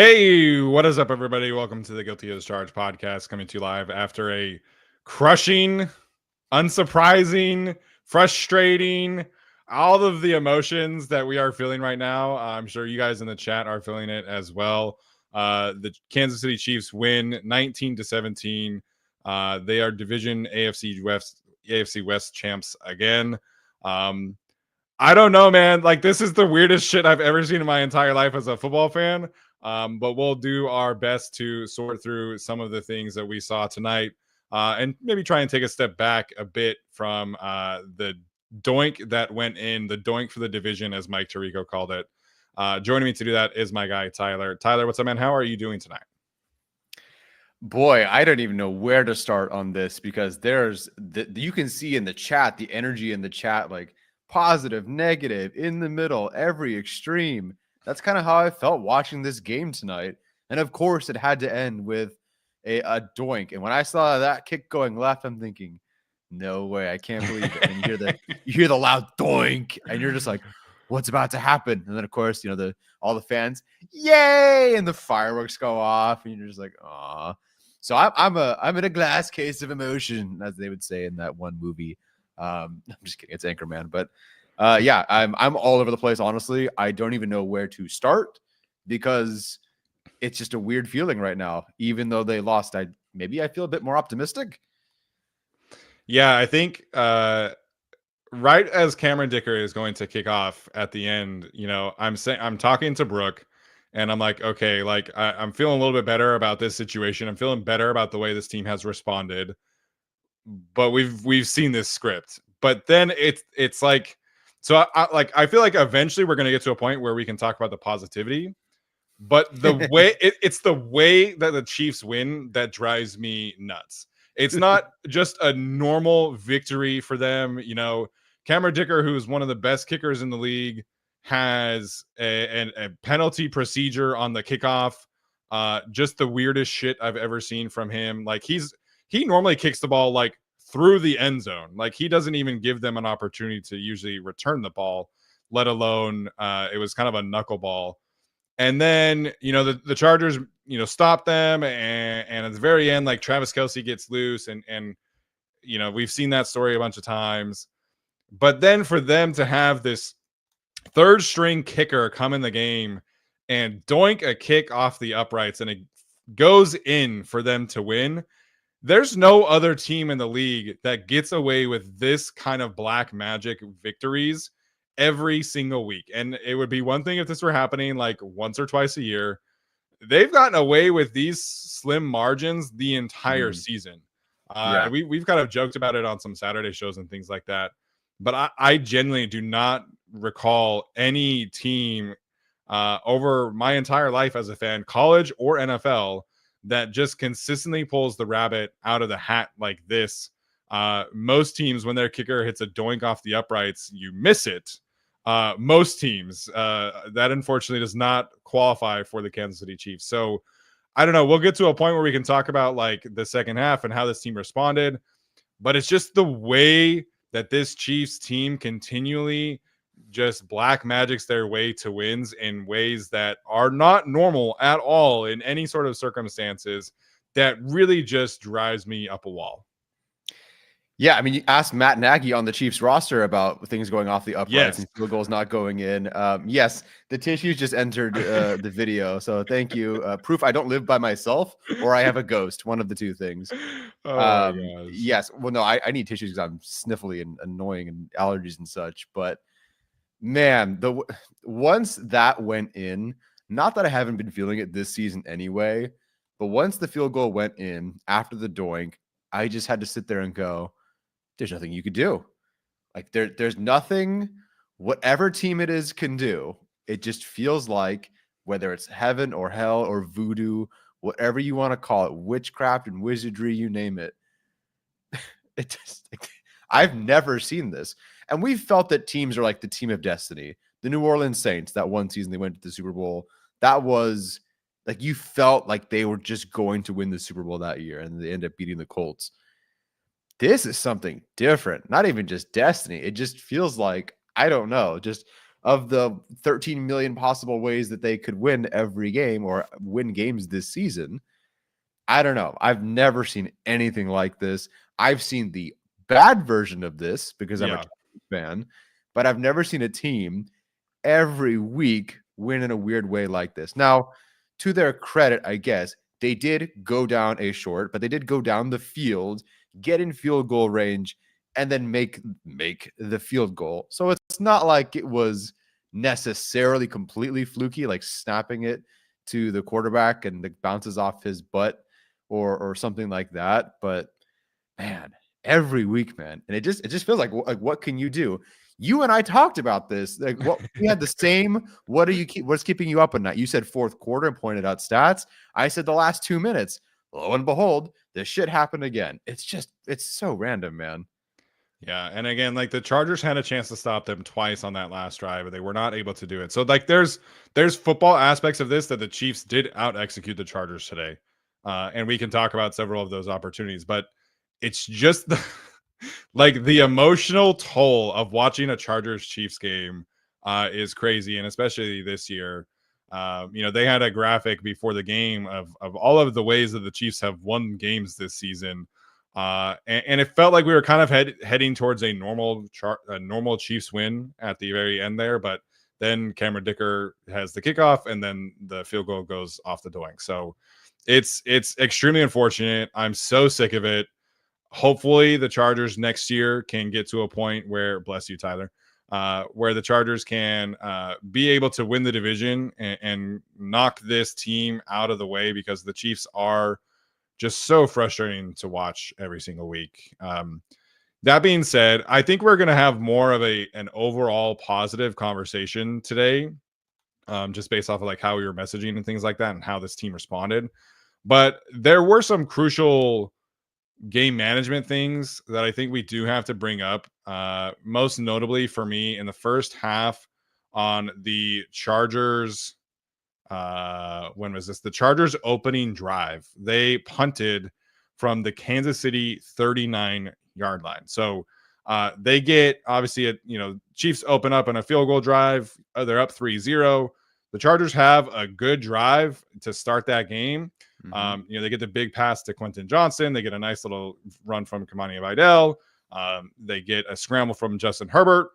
Hey, what is up, everybody? Welcome to the Guilty as Charged podcast, coming to you live after a crushing, unsurprising, frustrating, all of the emotions that we are feeling right now. I'm sure you guys in the chat are feeling it as well. The Kansas City Chiefs win 19-17. They are division AFC West champs again. I don't know, man. Like, this is the weirdest shit I've ever seen in my entire life as a football fan. But we'll do our best to sort through some of the things that we saw tonight, and maybe try and take a step back a bit from the doink that went in, the doink for the division, as Mike Tirico called it. Joining me to do that is my guy, Tyler. Tyler, what's up, man? How are you doing tonight? Boy, I don't even know where to start on this because you can see in the chat, the energy in the chat, like positive, negative, in the middle, every extreme. That's kind of how I felt watching this game tonight. And of course, it had to end with a doink. And when I saw that kick going left, I'm thinking, no way, I can't believe it. And you hear the loud doink, and you're just like, what's about to happen? And then of course, all the fans, yay, and the fireworks go off, and you're just like, aw. So I'm in a glass case of emotion, as they would say in that one movie. I'm just kidding, it's Anchorman, but yeah, I'm all over the place. Honestly, I don't even know where to start because it's just a weird feeling right now. Even though they lost, I feel a bit more optimistic. Yeah, I think right as Cameron Dicker is going to kick off at the end, I'm talking to Brooke, and I'm like, okay, like I'm feeling a little bit better about this situation. I'm feeling better about the way this team has responded. But we've seen this script. But then it's like, so I feel like eventually we're gonna get to a point where we can talk about the positivity. But the way it's the way that the Chiefs win that drives me nuts. It's not just a normal victory for them. Cameron Dicker, who's one of the best kickers in the league, has a penalty procedure on the kickoff. Just the weirdest shit I've ever seen from him. Like, he normally kicks the ball like through the end zone. Like, he doesn't even give them an opportunity to usually return the ball, let alone it was kind of a knuckleball. And then, the Chargers, stop them. And at the very end, like, Travis Kelce gets loose. And we've seen that story a bunch of times. But then for them to have this third string kicker come in the game and doink a kick off the uprights and it goes in for them to win. There's no other team in the league that gets away with this kind of black magic victories every single week. And it would be one thing if this were happening like once or twice a year. They've gotten away with these slim margins the entire season. We've kind of joked about it on some Saturday shows and things like that. But I genuinely do not recall any team over my entire life as a fan, college or NFL, that just consistently pulls the rabbit out of the hat like this. Most teams, when their kicker hits a doink off the uprights, you miss it. Most teams, that unfortunately does not qualify for the Kansas City Chiefs. So I don't know. We'll get to a point where we can talk about like the second half and how this team responded. But it's just the way that this Chiefs team continually just black magics their way to wins in ways that are not normal at all in any sort of circumstances that really just drives me up a wall. Yeah, I mean, you asked Matt Nagy on the Chiefs roster about things going off the uprights and field goals not going in. Yes, the tissues just entered the video, so thank you. Proof I don't live by myself or I have a ghost, one of the two things. Oh my gosh. Yes, well, no, I need tissues because I'm sniffly and annoying and allergies and such. But man, once that went in, not that I haven't been feeling it this season anyway, but once the field goal went in after the doink, I just had to sit there and go, there's nothing you could do. Like there's nothing whatever team it is can do. It just feels like whether it's heaven or hell or voodoo, whatever you want to call it, witchcraft and wizardry, you name it. I've never seen this. And we've felt that teams are like the team of destiny. The New Orleans Saints, that one season they went to the Super Bowl, that was like you felt like they were just going to win the Super Bowl that year, and they end up beating the Colts. This is something different. Not even just destiny. It just feels like, I don't know, just of the 13 million possible ways that they could win every game or win games this season. I don't know. I've never seen anything like this. I've seen the bad version of this because I'm a fan, but I've never seen a team every week win in a weird way like this. Now, to their credit, I guess, they did go down a short, but they did go down the field, get in field goal range, and then make the field goal. So it's not like it was necessarily completely fluky, like snapping it to the quarterback and it bounces off his butt or something like that. But man, every week, man, and it just feels like what can you do? You and I talked about this. Like, what we had the same. What's keeping you up at night? You said fourth quarter and pointed out stats. I said the last 2 minutes. Lo and behold, this shit happened again. It's so random, man. Yeah, and again, like the Chargers had a chance to stop them twice on that last drive, but they were not able to do it. So like there's football aspects of this that the Chiefs did out execute the Chargers today. And we can talk about several of those opportunities, but it's just the like the emotional toll of watching a Chargers Chiefs game is crazy, and especially this year. They had a graphic before the game of all of the ways that the Chiefs have won games this season. And it felt like we were kind of heading towards a normal Chiefs win at the very end there, but then Cameron Dicker has the kickoff, and then the field goal goes off the doink. So it's extremely unfortunate. I'm so sick of it. Hopefully, the Chargers next year can get to a point where, bless you, Tyler, where the Chargers can be able to win the division and knock this team out of the way, because the Chiefs are just so frustrating to watch every single week. That being said, I think we're going to have more of an overall positive conversation today, just based off of like how we were messaging and things like that and how this team responded. But there were some crucial game management things that I think we do have to bring up. Most notably for me in the first half on the Chargers. When was this? The Chargers opening drive. They punted from the Kansas City 39-yard line. So they get obviously Chiefs open up on a field goal drive. They're up 3-0. The Chargers have a good drive to start that game. Mm-hmm. They get the big pass to Quentin Johnson. They get a nice little run from Kamani Vidal. They get a scramble from Justin Herbert.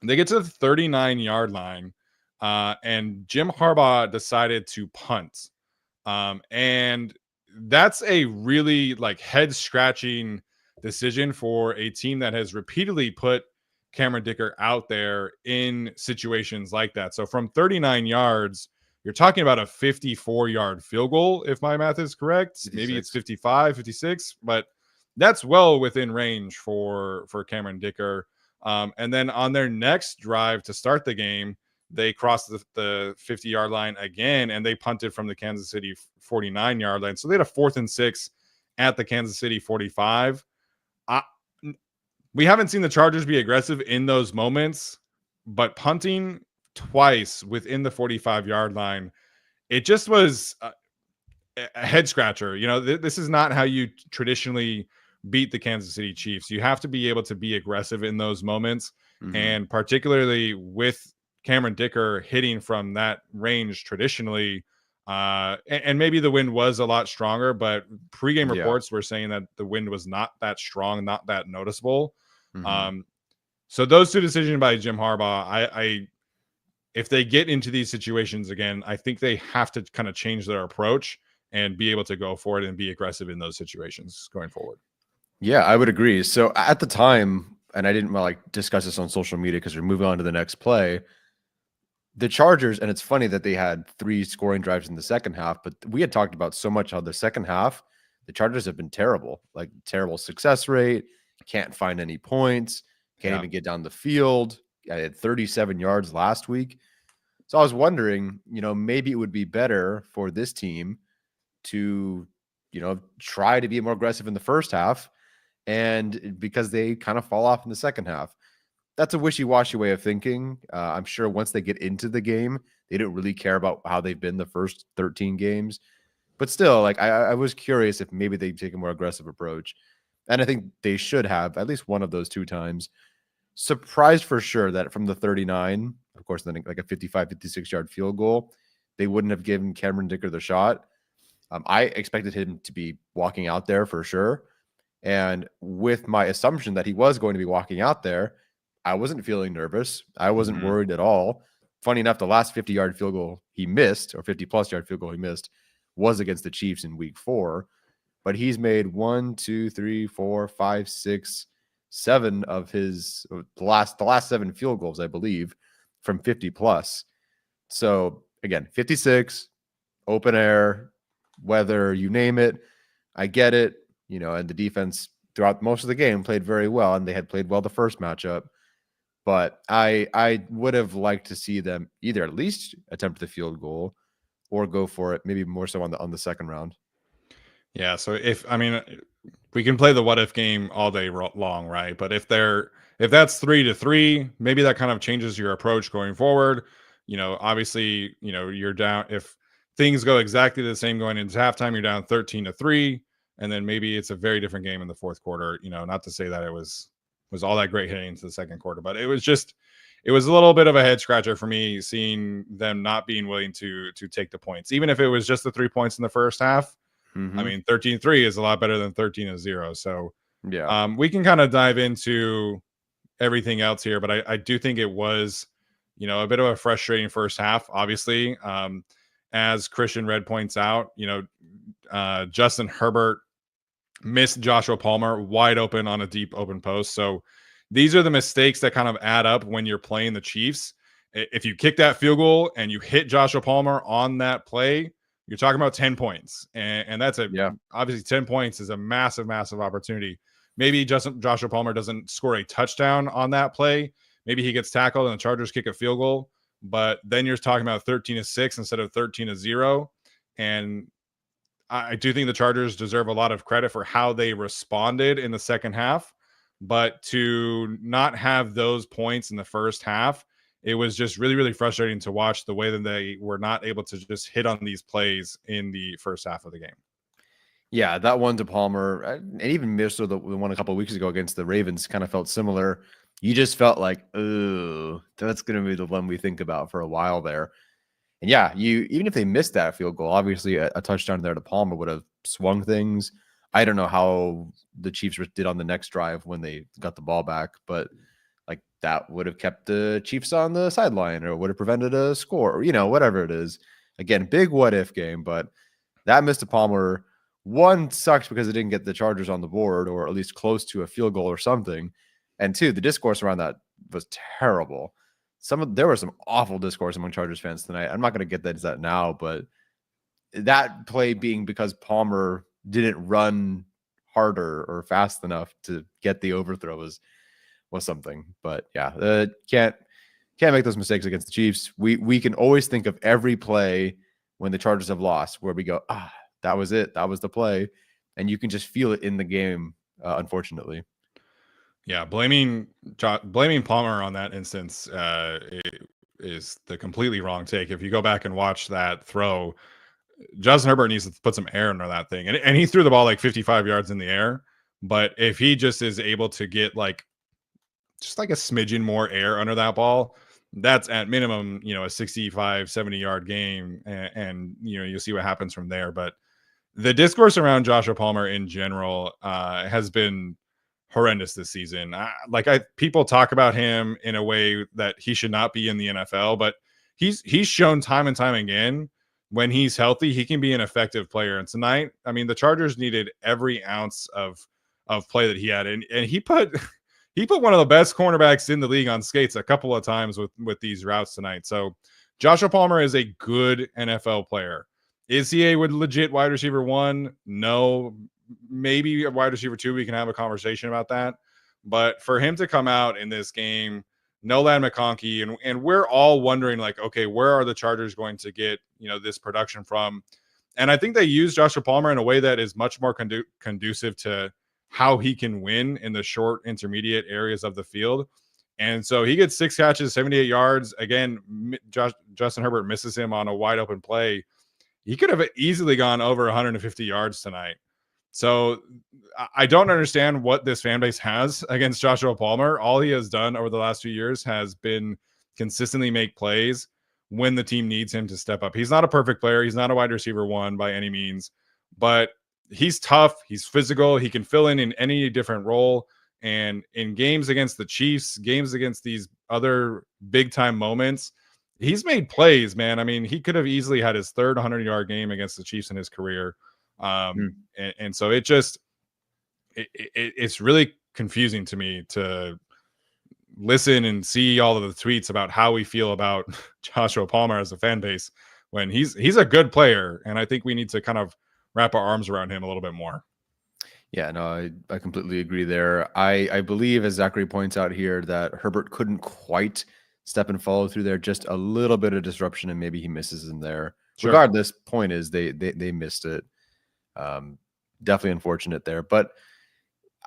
They get to the 39-yard line, and Jim Harbaugh decided to punt. And that's a really like head-scratching decision for a team that has repeatedly put Cameron Dicker out there in situations like that. So from 39 yards, you're talking about a 54-yard field goal, if my math is correct. 56. Maybe it's 55, 56, but that's well within range for Cameron Dicker. And then on their next drive to start the game, they crossed the 50-yard line again, and they punted from the Kansas City 49-yard line. So they had a 4th and 6 at the Kansas City 45. We haven't seen the Chargers be aggressive in those moments, but punting twice within the 45-yard line, it just was a head scratcher. This is not how you traditionally beat the Kansas City Chiefs. You have to be able to be aggressive in those moments, and particularly with Cameron Dicker hitting from that range traditionally. And maybe the wind was a lot stronger, but pregame reports were saying that the wind was not that strong, not that noticeable. So those two decisions by Jim Harbaugh, if they get into these situations again, I think they have to kind of change their approach and be able to go for it and be aggressive in those situations going forward. Yeah, I would agree. So at the time, and I didn't discuss this on social media because we're moving on to the next play, the Chargers, and it's funny that they had 3 scoring drives in the second half, but we had talked about so much how the second half, the Chargers have been terrible, like terrible success rate, can't find any points, can't even get down the field. I had 37 yards last week. So I was wondering, maybe it would be better for this team to, try to be more aggressive in the first half, and because they kind of fall off in the second half. That's a wishy-washy way of thinking. I'm sure once they get into the game, they don't really care about how they've been the first 13 games. But still, I was curious if maybe they take a more aggressive approach. And I think they should have at least one of those 2 times. Surprised for sure that from the 39, of course, then like a 55, 56-yard field goal, they wouldn't have given Cameron Dicker the shot. I expected him to be walking out there for sure. And with my assumption that he was going to be walking out there, I wasn't feeling nervous. I wasn't worried at all. Funny enough, the last 50-yard field goal he missed, or 50-plus yard field goal he missed, was against the Chiefs in week 4. But he's made 1, 2, 3, 4, 5, 6, 7 of his the last 7 field goals, I believe, from 50 plus. So again, 56, open air, weather, you name it. I get it, and the defense throughout most of the game played very well, and they had played well the first matchup. But I would have liked to see them either at least attempt the field goal or go for it, maybe more so on the second round. Yeah, so we can play the what if game all day long, right? But if that's 3-3, maybe that kind of changes your approach going forward. Obviously, you're down. If things go exactly the same going into halftime, you're down 13-3, and then maybe it's a very different game in the fourth quarter. Not to say that it was all that great heading into the second quarter, but it was a little bit of a head scratcher for me seeing them not being willing to take the points, even if it was just the 3 points in the first half. I mean, 13-3 is a lot better than 13-0. So yeah, we can kind of dive into everything else here, but I do think it was, a bit of a frustrating first half, obviously. As Christian Red points out, Justin Herbert missed Joshua Palmer wide open on a deep open post. So these are the mistakes that kind of add up when you're playing the Chiefs. If you kick that field goal and you hit Joshua Palmer on that play, you're talking about 10 points. And that's obviously 10 points is a massive, massive opportunity. Maybe Joshua Palmer doesn't score a touchdown on that play. Maybe he gets tackled and the Chargers kick a field goal. But then you're talking about 13-6 instead of 13-0. And I do think the Chargers deserve a lot of credit for how they responded in the second half. But to not have those points in the first half, it was just really, really frustrating to watch the way that they were not able to just hit on these plays in the first half of the game. Yeah, that one to Palmer, and even Mitchell, the one a couple of weeks ago against the Ravens, kind of felt similar. You just felt like, oh, that's going to be the one we think about for a while there. And yeah, even if they missed that field goal, obviously a touchdown there to Palmer would have swung things. I don't know how the Chiefs did on the next drive when they got the ball back, but like that would have kept the Chiefs on the sideline or would have prevented a score or, whatever it is. Again, big what if game, but that missed to Palmer. One, sucks because it didn't get the Chargers on the board or at least close to a field goal or something. And two, the discourse around that was terrible. There was some awful discourse among Chargers fans tonight. I'm not going to get into that now, but that play being because Palmer didn't run harder or fast enough to get the overthrow was something. But yeah, can't make those mistakes against the Chiefs. We can always think of every play when the Chargers have lost where we go, that was it. That was the play. And you can just feel it in the game, unfortunately. Yeah, blaming Palmer on that instance is the completely wrong take. If you go back and watch that throw, Justin Herbert needs to put some air under that thing. And he threw the ball like 55 yards in the air. But if he just is able to get just like a smidgen more air under that ball, that's at minimum, a 65, 70-yard game. And you'll see what happens from there. But the discourse around Joshua Palmer in general has been horrendous this season. People talk about him in a way that he should not be in the NFL, but he's shown time and time again when he's healthy, he can be an effective player. And tonight, I mean, the Chargers needed every ounce of play that he had, and he put one of the best cornerbacks in the league on skates a couple of times with these routes tonight. So Joshua Palmer is a good NFL player. Is he a legit wide receiver 1? No. Maybe a wide receiver 2, we can have a conversation about that. But for him to come out in this game, Nolan McConkey, and we're all wondering, okay, where are the Chargers going to get, this production from? And I think they use Joshua Palmer in a way that is much more conducive to how he can win in the short, intermediate areas of the field. And so he gets 6 catches, 78 yards. Again, Justin Herbert misses him on a wide open play. He could have easily gone over 150 yards tonight. So I don't understand what this fan base has against Joshua Palmer. All he has done over the last few years has been consistently make plays when the team needs him to step up. He's not a perfect player. He's not a wide receiver one by any means, but he's tough. He's physical. He can fill in any different role. And in games against the Chiefs, games against these other big time moments, he's made plays, man. I mean, he could have easily had his third 100-yard game against the Chiefs in his career. And so it's really confusing to me to listen and see all of the tweets about how we feel about Joshua Palmer as a fan base when he's a good player. And I think we need to kind of wrap our arms around him a little bit more. Yeah, no, I completely agree there. I believe, as Zachary points out here, that Herbert couldn't quite step and follow through there. Just a little bit of disruption, and maybe he misses in there. Sure. Regardless, point is they missed it. Definitely unfortunate there. But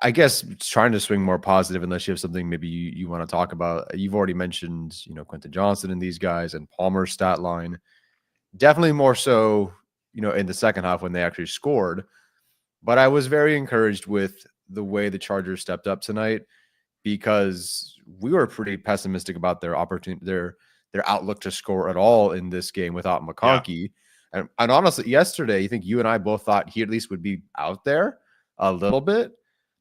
I guess trying to swing more positive, unless you have something maybe you want to talk about. You've already mentioned, Quentin Johnston and these guys and Palmer's stat line. Definitely more so, in the second half when they actually scored. But I was very encouraged with the way the Chargers stepped up tonight, because we were pretty pessimistic about their opportunity, their outlook to score at all in this game without McConkey. Yeah. And honestly, yesterday, I think you and I both thought he at least would be out there a little bit.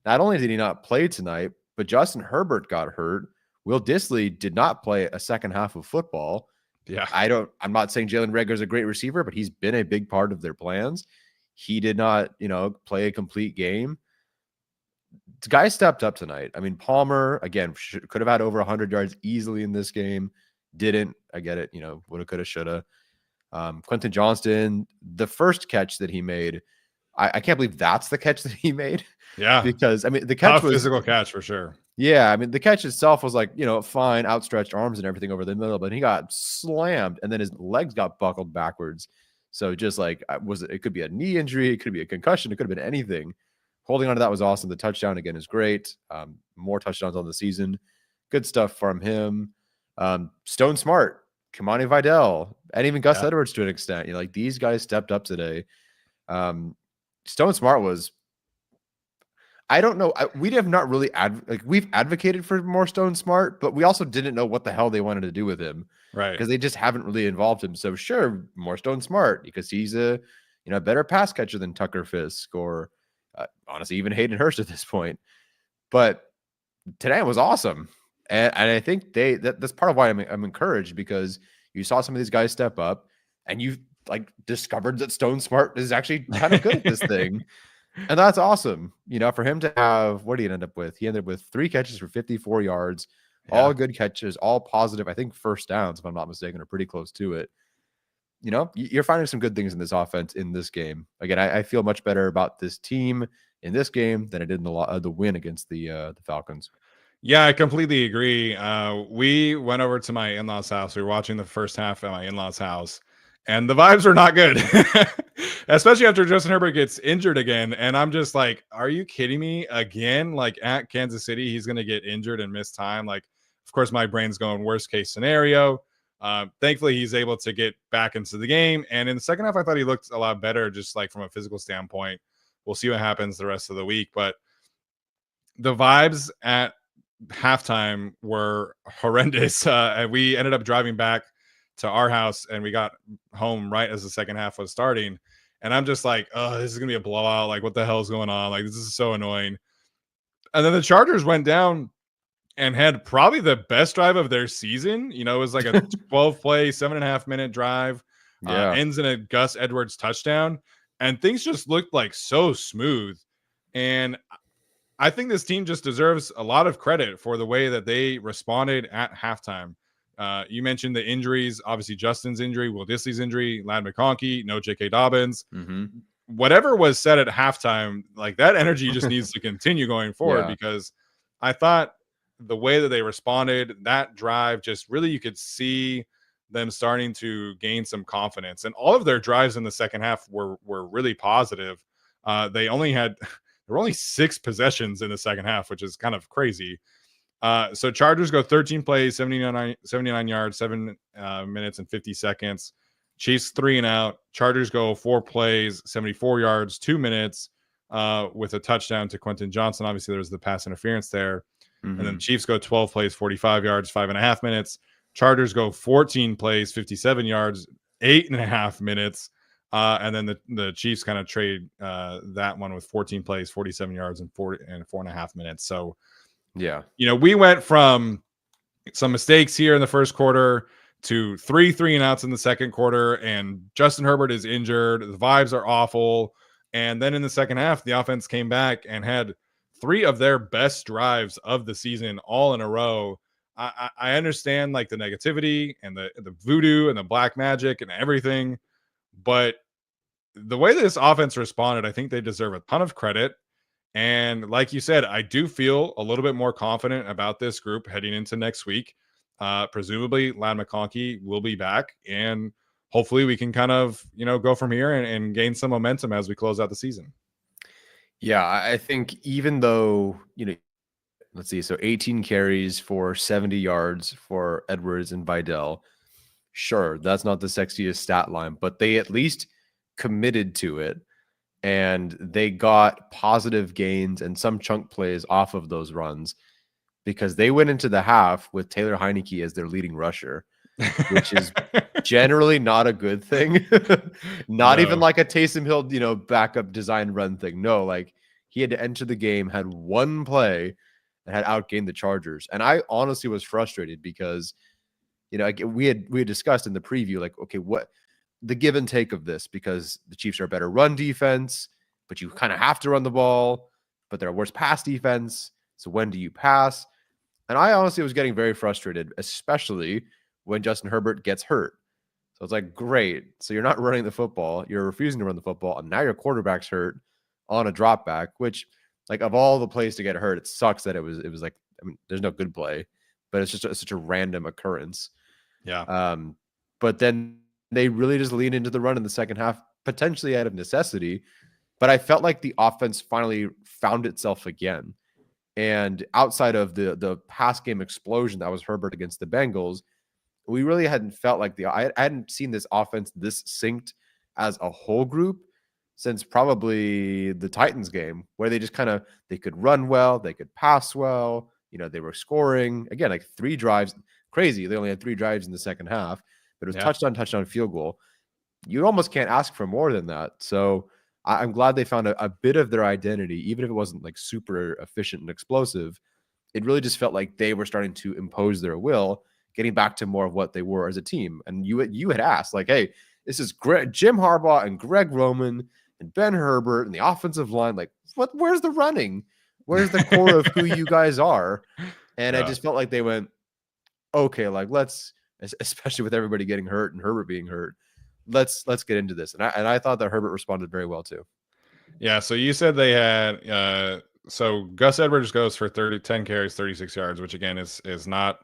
Not only did he not play tonight, but Justin Herbert got hurt. Will Dissly did not play a second half of football. Yeah, I'm not saying Jalen Reagor is a great receiver, but he's been a big part of their plans. He did not, play a complete game. The guy stepped up tonight. I mean, Palmer, again, could have had over 100 yards easily in this game. Didn't. I get it. Woulda, coulda, shoulda. Quentin Johnston, the first catch that he made, I can't believe that's the catch that he made. Yeah. Because, I mean, the catch was physical catch for sure. Yeah. I mean, the catch itself was like, fine, outstretched arms and everything over the middle, but he got slammed and then his legs got buckled backwards. So just like, it could be a knee injury, it could be a concussion, it could have been anything. Holding on to that was awesome. The touchdown again is great. More touchdowns on the season. Good stuff from him. Stone Smart, Kamani Vidal, and even Gus Edwards to an extent. Like these guys stepped up today. Stone Smart was, I don't know. We have not really we've advocated for more Stone Smart, but we also didn't know what the hell they wanted to do with him. Right. Because they just haven't really involved him. So sure, more Stone Smart because he's a better pass catcher than Tucker Fisk or honestly even Hayden Hurst at this point. But today was awesome, and I think that's part of why I'm encouraged, because you saw some of these guys step up, and you've discovered that Stone Smart is actually kind of good at this thing. And that's awesome. For him to have, what did he end up with? He ended up with 3 catches for 54 yards, all good catches, all positive. I think first downs, if I'm not mistaken, are pretty close to it. You're finding some good things in this offense in this game. Again, I feel much better about this team in this game than I did in the win against the Falcons. Yeah, I completely agree. We went over to my in-laws' house. We were watching the first half at my in-laws' house, and the vibes are not good, especially after Justin Herbert gets injured again. And I'm just like, are you kidding me again? Like at Kansas City, he's going to get injured and miss time. Like, of course, my brain's going worst case scenario. Thankfully, he's able to get back into the game. And in the second half, I thought he looked a lot better, just like from a physical standpoint. We'll see what happens the rest of the week. But the vibes at halftime were horrendous. And we ended up driving back to our house, and we got home right as the second half was starting. And I'm just like, oh, this is going to be a blowout. Like, what the hell is going on? Like, this is so annoying. And then the Chargers went down and had probably the best drive of their season. It was like a 12-play, 7.5-minute drive. Ends in a Gus Edwards touchdown. And things just looked like so smooth. And I think this team just deserves a lot of credit for the way that they responded at halftime. You mentioned the injuries, obviously Justin's injury, Will Dissly's injury, Ladd McConkey, no J.K. Dobbins. Mm-hmm. Whatever was said at halftime, like that energy just needs to continue going forward, because I thought the way that they responded, that drive, just really you could see them starting to gain some confidence. And all of their drives in the second half were really positive. There were only 6 possessions in the second half, which is kind of crazy. So Chargers go 13 plays, 79 yards, 7 minutes and 50 seconds. Chiefs 3 and out. Chargers go 4 plays, 74 yards, 2 minutes with a touchdown to Quentin Johnston. Obviously, there was the pass interference there. Mm-hmm. And then Chiefs go 12 plays, 45 yards, 5.5 minutes. Chargers go 14 plays, 57 yards, 8.5 minutes. And then the Chiefs kind of trade that one with 14 plays, 47 yards, and 4.5 minutes. So, Yeah. we went from some mistakes here in the first quarter to three and outs in the second quarter, and Justin Herbert is injured. The vibes are awful. And then in the second half, the offense came back and had 3 of their best drives of the season all in a row. I understand like the negativity and the voodoo and the black magic and everything, but the way this offense responded, I think they deserve a ton of credit. And like you said, I do feel a little bit more confident about this group heading into next week. Presumably, Lad McConkey will be back, and hopefully we can kind of, go from here and gain some momentum as we close out the season. Yeah, I think even though, let's see, so 18 carries for 70 yards for Edwards and Vidal. Sure, that's not the sexiest stat line, but they at least committed to it, and they got positive gains and some chunk plays off of those runs because they went into the half with Taylor Heineke as their leading rusher, which is generally not a good thing. Not even like a Taysom Hill, backup design run thing. No, like he had to enter the game, had one play and had outgained the Chargers. And I honestly was frustrated because, we had discussed in the preview, like, okay, what the give and take of this, because the Chiefs are a better run defense, but you kind of have to run the ball, but they're a worse pass defense. So when do you pass? And I honestly was getting very frustrated, especially when Justin Herbert gets hurt. So it's like, great. So you're not running the football. You're refusing to run the football. And now your quarterback's hurt on a drop back, which, like, of all the plays to get hurt, it sucks that it was like, I mean, there's no good play, but it's just such a random occurrence. Yeah. But then they really just lean into the run in the second half, potentially out of necessity. But I felt like the offense finally found itself again. And outside of the pass game explosion that was Herbert against the Bengals, we really hadn't felt like I hadn't seen this offense this synced as a whole group since probably the Titans game, where they just they could run well, they could pass well, they were scoring again, like 3 drives. Crazy. They only had 3 drives in the second half, but it was touchdown, field goal. You almost can't ask for more than that. So I'm glad they found a bit of their identity, even if it wasn't like super efficient and explosive. It really just felt like they were starting to impose their will, getting back to more of what they were as a team. And you had asked, like, hey, this is Jim Harbaugh and Greg Roman and Ben Herbert and the offensive line. Like, where's the running? Where's the core of who you guys are? And I just felt like they went, okay, like let's, especially with everybody getting hurt and Herbert being hurt, let's get into this. And I thought that Herbert responded very well too. Yeah. So you said they had so Gus Edwards goes for 10 carries, 36 yards, which again is not,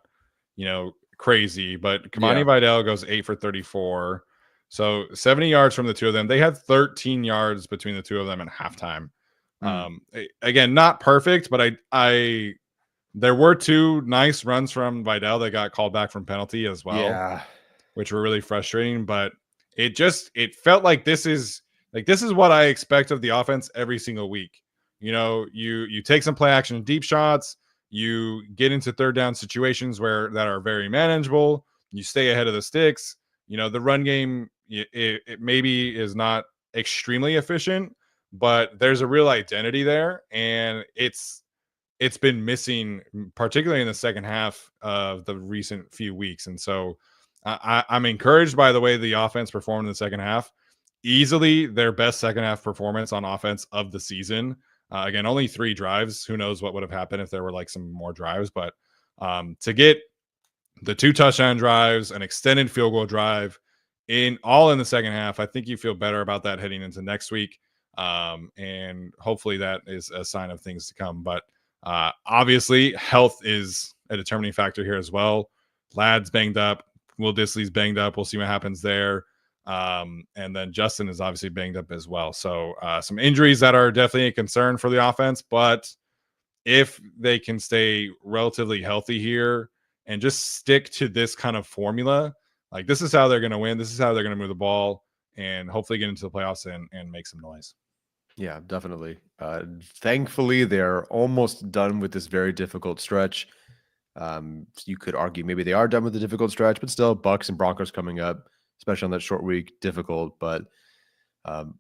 crazy, but Kamani Vidal goes 8 for 34. So 70 yards from the two of them. They had 13 yards between the two of them at halftime. Again, not perfect, but I there were 2 nice runs from Vidal that got called back from penalty as well, which were really frustrating. But it felt like this is what I expect of the offense every single week. You take some play action deep shots, you get into third down situations that are very manageable, you stay ahead of the sticks. The run game, it maybe is not extremely efficient, but there's a real identity there, and it's been missing, particularly in the second half of the recent few weeks. And so I'm encouraged by the way the offense performed in the second half. Easily their best second half performance on offense of the season. Again, only 3 drives. Who knows what would have happened if there were like some more drives, but to get the 2 touchdown drives, an extended field goal drive in the second half, I think you feel better about that heading into next week. And hopefully that is a sign of things to come. But obviously, health is a determining factor here as well. Lad's banged up. Will Disley's banged up. We'll see what happens there. And then Justin is obviously banged up as well. So some injuries that are definitely a concern for the offense. But if they can stay relatively healthy here and just stick to this kind of formula, like this is how they're going to win. This is how they're going to move the ball and hopefully get into the playoffs and make some noise. Yeah, definitely. Thankfully, they're almost done with this very difficult stretch. You could argue maybe they are done with the difficult stretch, but still, Bucks and Broncos coming up, especially on that short week, difficult. But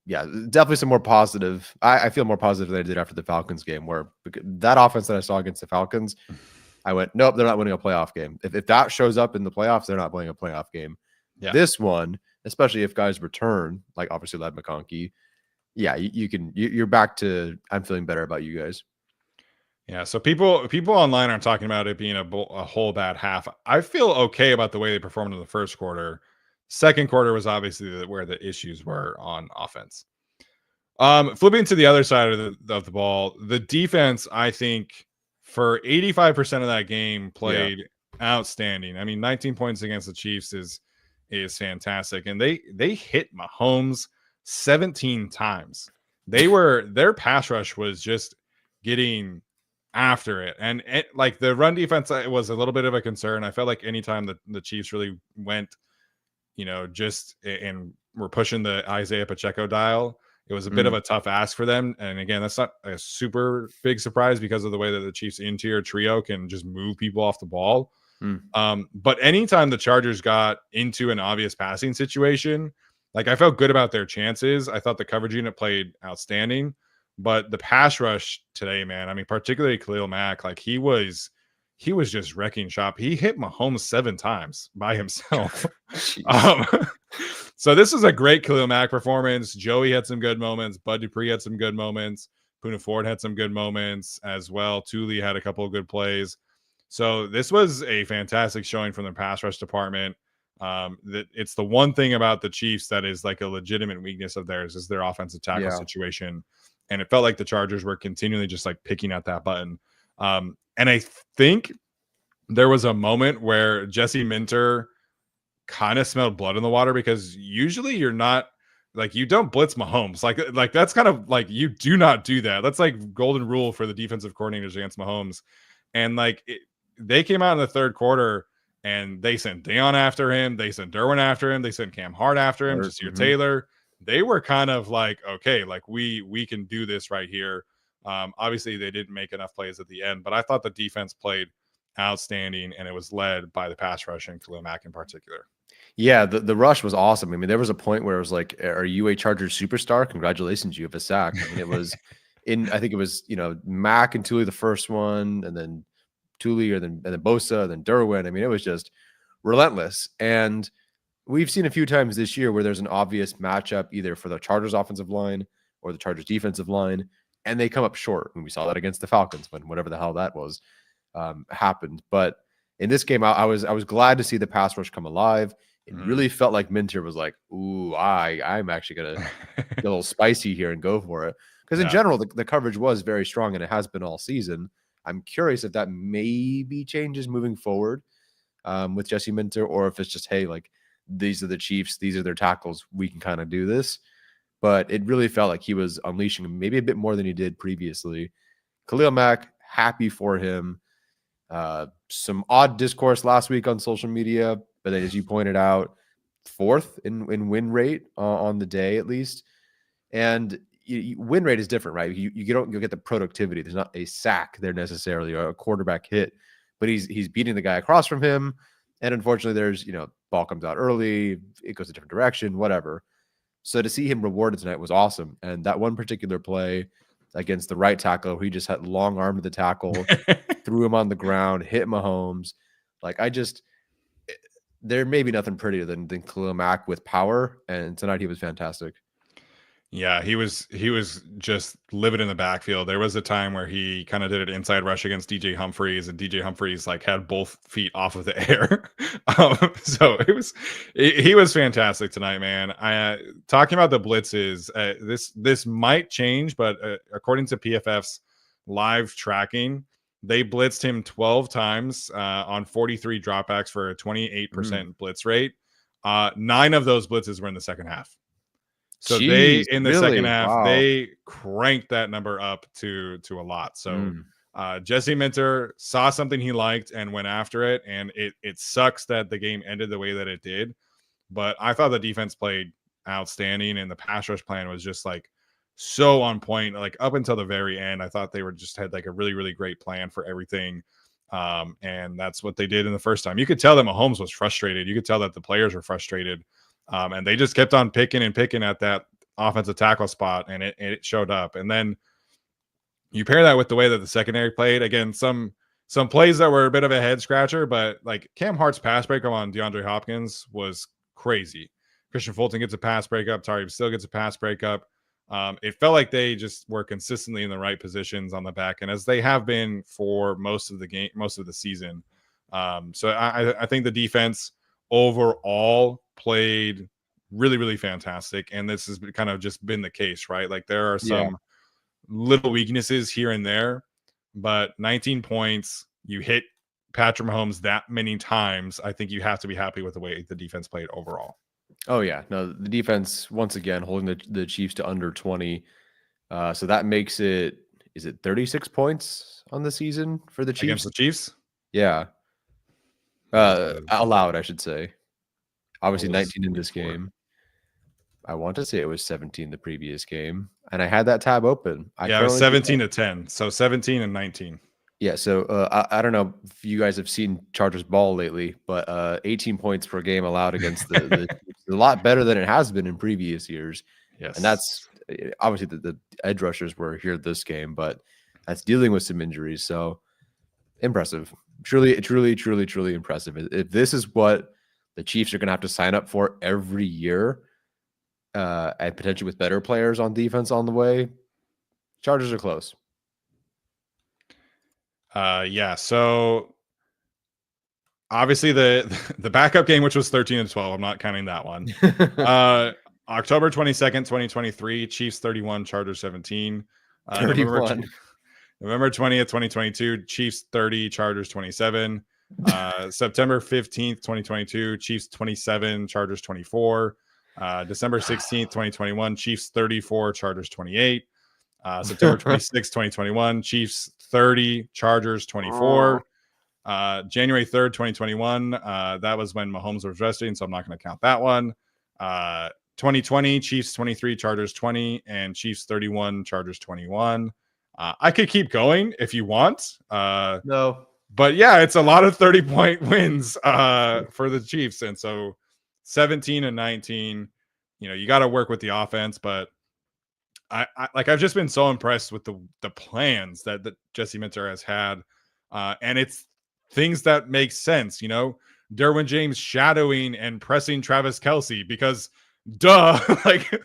yeah, definitely some more positive. I feel more positive than I did after the Falcons game, where that offense that I saw against the Falcons, I went, nope, they're not winning a playoff game. If that shows up in the playoffs, they're not winning a playoff game. Yeah. This one, especially if guys return, like obviously Led McConkey, yeah, you're back to, I'm feeling better about you guys. Yeah, so people online are talking about it being a whole bad half. I feel okay about the way they performed in the first quarter. Second quarter was obviously where the issues were on offense. Flipping to the other side of the ball, the defense, I think, for 85% of that game played outstanding. I mean, 19 points against the Chiefs is fantastic, and they hit Mahomes 17 times. Their pass rush was just getting after it, and like the run defense was a little bit of a concern. I felt like anytime the Chiefs really went, just and were pushing the Isaiah Pacheco dial, it was a bit of a tough ask for them. And again, that's not a super big surprise because of the way that the Chiefs interior trio can just move people off the ball. But anytime the Chargers got into an obvious passing situation, like I felt good about their chances. I thought the coverage unit played outstanding, but the pass rush today, man, I mean, particularly Khalil Mack, like he was just wrecking shop. He hit Mahomes 7 times by himself. So this is a great Khalil Mack performance. Joey had some good moments. Bud Dupree had some good moments. Poona Ford had some good moments as well. Thule had a couple of good plays. So this was a fantastic showing from the pass rush department. That it's the one thing about the Chiefs that is like a legitimate weakness of theirs is their offensive tackle situation. And it felt like the Chargers were continually just like picking at that button. And I think there was a moment where Jesse Minter kind of smelled blood in the water, because usually you're not like, you don't blitz Mahomes. Like that's kind of like, you do not do that. That's like golden rule for the defensive coordinators against Mahomes. And like they came out in the third quarter and they sent Deion after him. They sent Derwin after him. They sent Cam Hart after him. Jasir Taylor. They were kind of like, okay, like we can do this right here. Obviously they didn't make enough plays at the end, but I thought the defense played outstanding, and it was led by the pass rush and Khalil Mack in particular. Yeah, the rush was awesome. I mean, there was a point where it was like, "Are you a Chargers superstar? Congratulations, you have a sack." I mean, it was I think it was Mack and Thule the first one, and then Thule, and then Bosa, and then Derwin. I mean, it was just relentless. And we've seen a few times this year where there's an obvious matchup either for the Chargers offensive line or the Chargers defensive line, and they come up short. And we saw that against the Falcons when whatever the hell that was happened. But in this game, I was glad to see the pass rush come alive. It really felt like Minter was like, ooh, I'm actually going to get a little spicy here and go for it. Because in general, the coverage was very strong, and it has been all season. I'm curious if that maybe changes moving forward with Jesse Minter, or if it's just, hey, like, these are the Chiefs, these are their tackles, we can kind of do this. But it really felt like he was unleashing maybe a bit more than he did previously. Khalil Mack, happy for him. Some odd discourse last week on social media, but then, as you pointed out, fourth in win rate on the day, at least. And win rate is different, right? You'll get the productivity. There's not a sack there necessarily, or a quarterback hit, but he's beating the guy across from him. And unfortunately, there's ball comes out early, it goes a different direction, whatever. So to see him rewarded tonight was awesome. And that one particular play against the right tackle, he just had long arm to the tackle, threw him on the ground, hit Mahomes. Like, there may be nothing prettier than Khalil Mack with power, and tonight he was fantastic. Yeah, he was just living in the backfield. There was a time where he kind of did an inside rush against DJ Humphries, and DJ Humphries like had both feet off of the air. So he was fantastic tonight, man. Talking about the blitzes, this might change, but according to PFF's live tracking, they blitzed him 12 times on 43 dropbacks for a 28% blitz rate. 9 of those blitzes were in the second half. So Jeez, in the second half, they cranked that number up to a lot. So Jesse Minter saw something he liked and went after it. And it sucks that the game ended the way that it did. But I thought the defense played outstanding, and the pass rush plan was just like so on point. Like up until the very end, I thought they were just had like a really, really great plan for everything. And that's what they did in the first time. You could tell that Mahomes was frustrated. You could tell that the players were frustrated. And they just kept on picking and picking at that offensive tackle spot, and it showed up. And then you pair that with the way that the secondary played. Again, some plays that were a bit of a head scratcher, but like Cam Hart's pass breakup on DeAndre Hopkins was crazy. Christian Fulton gets a pass breakup. Tariq still gets a pass breakup. It felt like they just were consistently in the right positions on the back end, as they have been for most of the game, most of the season. So I think the defense overall played really, really fantastic. And this has kind of just been the case, right? Like there are some little weaknesses here and there, but 19 points, you hit Patrick Mahomes that many times. I think you have to be happy with the way the defense played overall. Oh yeah, no, the defense once again holding the Chiefs to under 20. So that makes it, is it 36 points on the season for the Chiefs? Against the Chiefs? Yeah. Allowed, I should say. Obviously 19 in this game. I want to say it was 17 the previous game, and I had that tab open. It was 17 to 10. So 17 and 19. Yeah, so I don't know if you guys have seen Chargers ball lately, but 18 points per game allowed against the a lot better than it has been in previous years. Yes. And that's obviously the edge rushers were here this game, but that's dealing with some injuries. So impressive. Truly, truly, truly, truly impressive. If this is what the Chiefs are going to have to sign up for every year, and potentially with better players on defense on the way, Chargers are close. Yeah, so obviously the backup game, which was 13 to 12, I'm not counting that one. October 22nd, 2023, Chiefs 31, Chargers 17. 31. November 20th, 2022, Chiefs 30, Chargers 27. September 15th, 2022, Chiefs 27, Chargers 24. December 16th, 2021, Chiefs 34, Chargers 28. September 26th, 2021, Chiefs 30, Chargers 24. January 3rd, 2021, that was when Mahomes was resting, so I'm not going to count that one. 2020, Chiefs 23, Chargers 20, and Chiefs 31, Chargers 21. I could keep going if you want. No. But yeah, it's a lot of 30-point wins for the Chiefs. And so 17 and 19, you got to work with the offense, but I've just been so impressed with the plans that Jesse Minter has had. And it's things that make sense, Derwin James shadowing and pressing Travis Kelce, because duh, like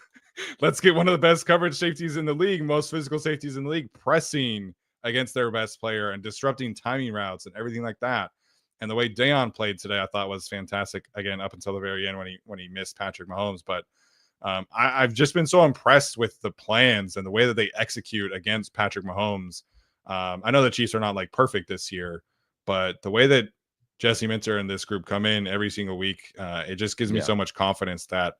let's get one of the best coverage safeties in the league, most physical safeties in the league, pressing against their best player and disrupting timing routes and everything like that. And the way Deion played today, I thought was fantastic. Again, up until the very end when he missed Patrick Mahomes, but I've just been so impressed with the plans and the way that they execute against Patrick Mahomes. I know the Chiefs are not like perfect this year, but the way that Jesse Minter and this group come in every single week, it just gives me so much confidence that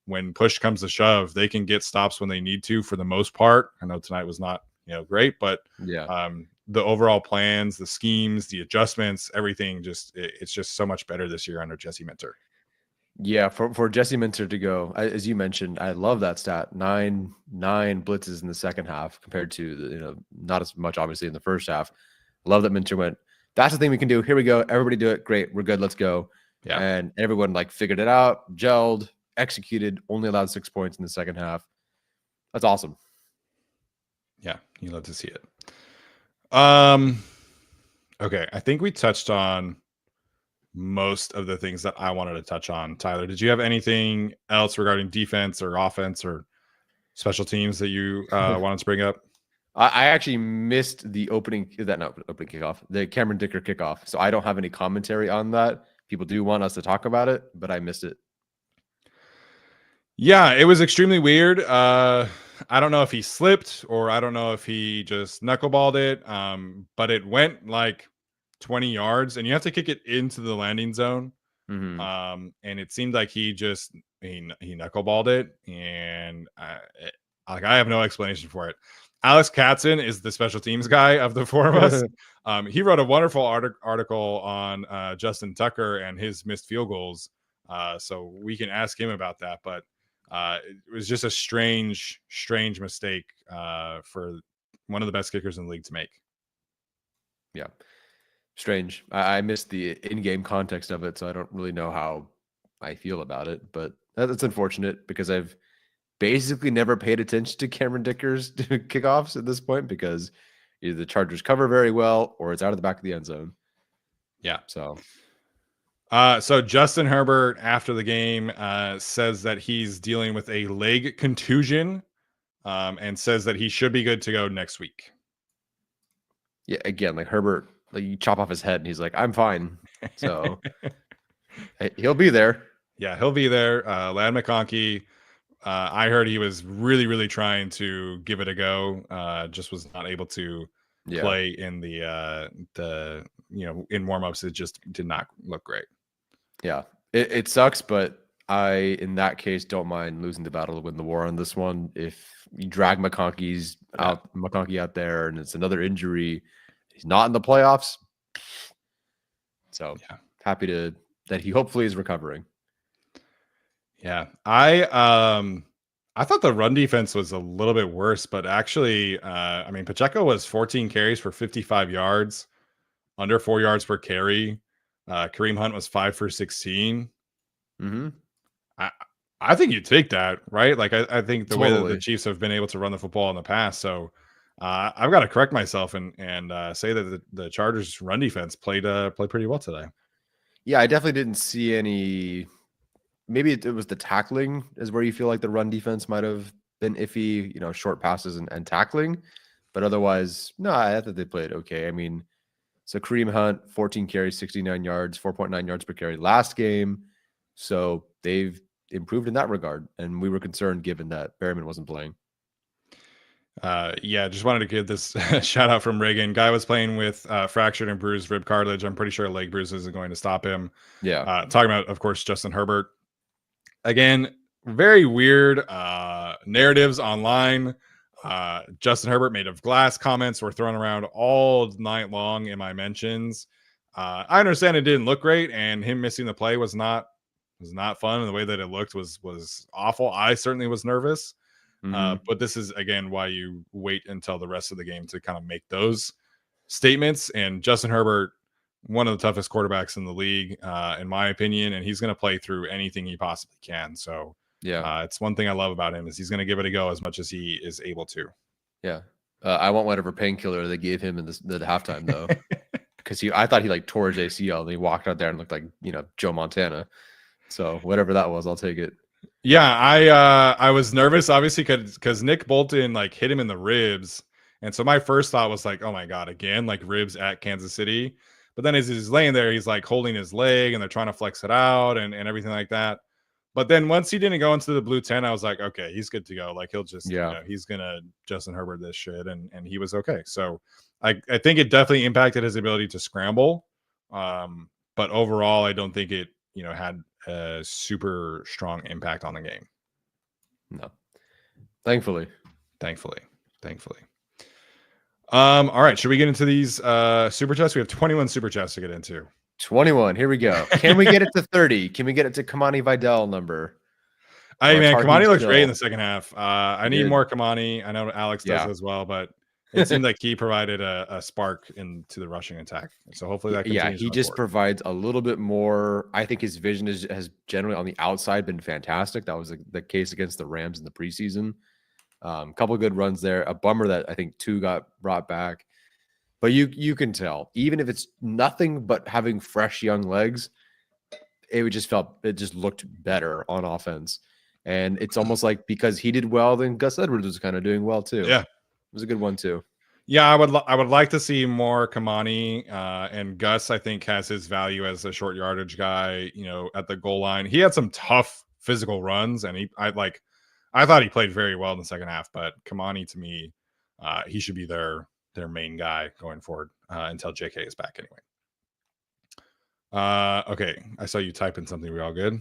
when push comes to shove, they can get stops when they need to for the most part. I know tonight was not, great, but the overall plans, the schemes, the adjustments, everything it's just so much better this year under Jesse Minter. Yeah, for Jesse Minter to go, as you mentioned, I love that stat. Nine blitzes in the second half compared to not as much obviously in the first half. Love that Minter went, that's the thing we can do. Here we go. Everybody do it. Great. We're good. Let's go. Yeah. And everyone figured it out, gelled, executed, only allowed 6 points in the second half. That's awesome. Yeah, you love to see it. Okay, I think we touched on most of the things that I wanted to touch on. Tyler, did you have anything else regarding defense or offense or special teams that you wanted to bring up? I actually missed the opening kickoff, the Cameron Dicker kickoff. So I don't have any commentary on that. People do want us to talk about it, but I missed it. Yeah, it was extremely weird. I don't know if he slipped or I don't know if he just knuckleballed it. But it went like 20 yards and you have to kick it into the landing zone. Mm-hmm. And it seemed like he knuckleballed it, and I have no explanation for it. Alex Katzen is the special teams guy of the four of us. He wrote a wonderful article on Justin Tucker and his missed field goals. So we can ask him about that. But it was just a strange mistake for one of the best kickers in the league to make. Yeah. Strange. I missed the in-game context of it, so I don't really know how I feel about it. But that's unfortunate because I've basically never paid attention to Cameron Dicker's kickoffs at this point because either the Chargers cover very well or it's out of the back of the end zone. Yeah. So Justin Herbert after the game says that he's dealing with a leg contusion, and says that he should be good to go next week. yeah, again, like Herbert, like you chop off his head and he's like, I'm fine. So he'll be there. Yeah, he'll be there. Lad McConkey, I heard he was really, really trying to give it a go. Just was not able to play in the in warmups. It just did not look great. Yeah, it sucks, but I, in that case, don't mind losing the battle to win the war on this one. If you drag McConkey out there and it's another injury, he's not in the playoffs. So happy that he hopefully is recovering. Yeah, I thought the run defense was a little bit worse, but actually, I mean, Pacheco was 14 carries for 55 yards, under 4 yards per carry. Kareem Hunt was 5 for 16. Mm-hmm. I think you take that, right? Like, I think the way that Totally. the Chiefs have been able to run the football in the past. So I've got to correct myself and say that the Chargers run defense played pretty well today. Yeah, I definitely didn't see any. Maybe it was the tackling is where you feel like the run defense might have been iffy, short passes and tackling. But otherwise, no, I thought they played okay. I mean, so Kareem Hunt, 14 carries, 69 yards, 4.9 yards per carry last game. So they've improved in that regard. And we were concerned given that Berryman wasn't playing. Just wanted to give this shout out from Reagan. Guy was playing with fractured and bruised rib cartilage. I'm pretty sure a leg bruise isn't going to stop him. Yeah. Talking about, of course, Justin Herbert. Again, very weird narratives online. Justin Herbert made of glass comments were thrown around all night long in my mentions. I understand it didn't look great, and him missing the play was not fun. And the way that it looked was awful. I certainly was nervous. But this is, again, why you wait until the rest of the game to kind of make those statements. And Justin Herbert, one of the toughest quarterbacks in the league, in my opinion, and he's going to play through anything he possibly can. So it's one thing I love about him is he's going to give it a go as much as he is able to. Yeah. I want whatever painkiller they gave him in the halftime, though, because I thought he tore his ACL and he walked out there and looked like, Joe Montana. So whatever that was, I'll take it. Yeah, I was nervous, obviously, because Nick Bolton hit him in the ribs. And so my first thought was like, oh my God, again, ribs at Kansas City. But then as he's laying there, he's holding his leg and they're trying to flex it out and everything like that. But then once he didn't go into the blue 10, I was like, okay, he's good to go. He'll just, he's going to Justin Herbert this shit. And he was okay. So I think it definitely impacted his ability to scramble. But overall, I don't think it, had a super strong impact on the game. No. Thankfully. All right. Should we get into these super chats? We have 21 super chats to get into. 21. Here we go. Can we get it to 30? Can we get it to Kamani Vidal number? Kamani looks great in the second half. I need more Kamani. I know Alex does as well, but it seemed like he provided a spark into the rushing attack. So hopefully that continues. Yeah, he just provides a little bit more. I think his vision has generally on the outside been fantastic. That was the case against the Rams in the preseason. Couple of good runs there. A bummer that I think 2 got brought back. But you can tell, even if it's nothing but having fresh young legs, it just looked better on offense. And it's almost like because he did well, then Gus Edwards was kind of doing well too. Yeah. It was a good one too. Yeah, I would like to see more Kamani, and Gus, I think, has his value as a short yardage guy, at the goal line. He had some tough physical runs, and I thought he played very well in the second half, but Kamani, to me, he should be their main guy going forward until JK is back anyway. Okay, I saw you type in something. We all good?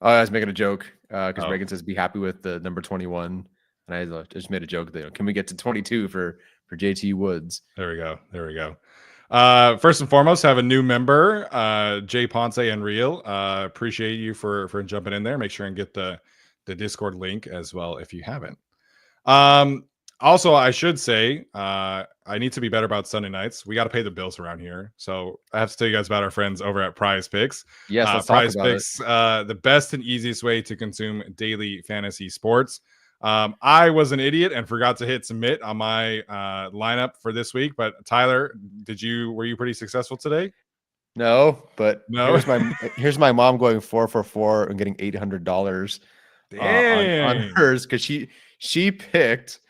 I was making a joke because Reagan says be happy with the number 21. And I just made a joke there. Can we get to 22 for JT Woods? There we go. First and foremost, have a new member, Jay Ponce and Real. Appreciate you for jumping in there. Make sure and get the Discord link as well if you haven't. Also, I should say, I need to be better about Sunday nights. We got to pay the bills around here. So I have to tell you guys about our friends over at PrizePicks. Yes, let's talk about it. PrizePicks, the best and easiest way to consume daily fantasy sports. I was an idiot and forgot to hit submit on my lineup for this week. But Tyler, were you pretty successful today? No, but No. here's my mom going 4 for 4 and getting $800 on hers because she picked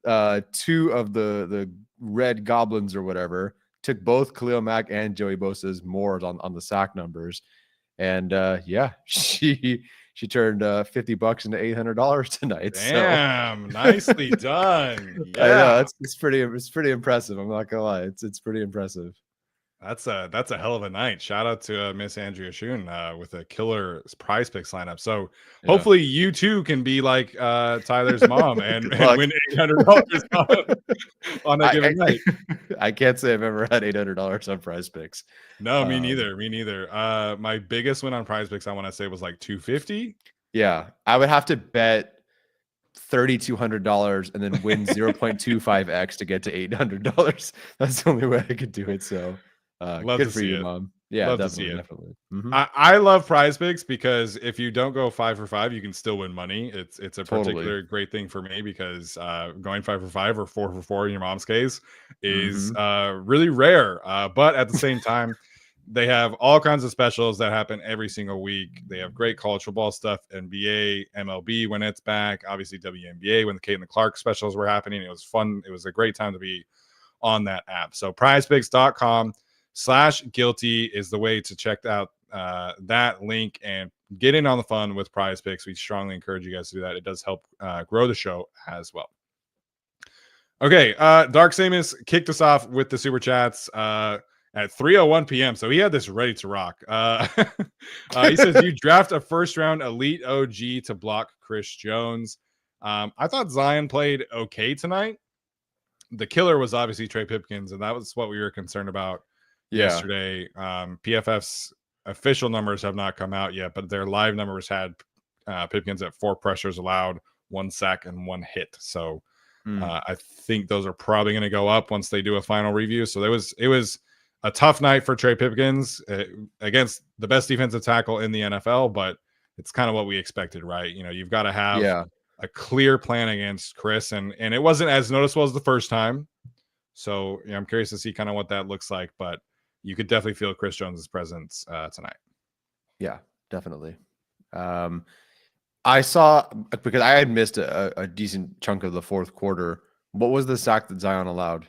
2 of the red goblins or whatever, took both Khalil Mack and Joey Bosa's mores on the sack numbers, and she turned $50 into $800 tonight. Damn, so. Nicely done. Yeah, I know it's pretty impressive. I'm not gonna lie, it's pretty impressive. That's a hell of a night. Shout out to Miss Andrea Schoon with a killer PrizePicks lineup. So hopefully you too can be like Tyler's mom and win $800 on a given night. I can't say I've ever had $800 on PrizePicks. No, me neither. Me neither. My biggest win on PrizePicks, I want to say, was like $250. Yeah, I would have to bet $3,200 and then win 0.25x to get to $800. That's the only way I could do it. So. Good for you, Mom. Yeah, love definitely. Mm-hmm. I love PrizePicks because if you don't go 5 for 5, you can still win money. It's a particular great thing for me because going 5 for 5 or 4 for 4 in your mom's case is really rare. But at the same time, they have all kinds of specials that happen every single week. They have great college football stuff, NBA, MLB when it's back, obviously WNBA when the Caitlin Clark specials were happening. It was fun. It was a great time to be on that app. So prizepicks.com/guilty is the way to check out that link and get in on the fun with PrizePicks. We strongly encourage you guys to do that. It does help grow the show as well. Okay, Dark Samus kicked us off with the super chats at 3:01 p.m. So he had this ready to rock. He says you draft a first round elite OG to block Chris Jones. I thought Zion played okay tonight. The killer was obviously Trey Pipkins, and that was what we were concerned about yesterday. PFF's official numbers have not come out yet, but their live numbers had Pipkins at 4 pressures allowed, 1 sack, and 1 hit. So I think those are probably going to go up once they do a final review. So it was a tough night for Trey Pipkins against the best defensive tackle in the NFL, but it's kind of what we expected, right? You know, you've got to have a clear plan against Chris, and it wasn't as noticeable as the first time. So I'm curious to see kind of what that looks like, but you could definitely feel Chris Jones's presence tonight. Yeah, definitely. I saw, because I had missed a decent chunk of the fourth quarter. What was the sack that Zion allowed?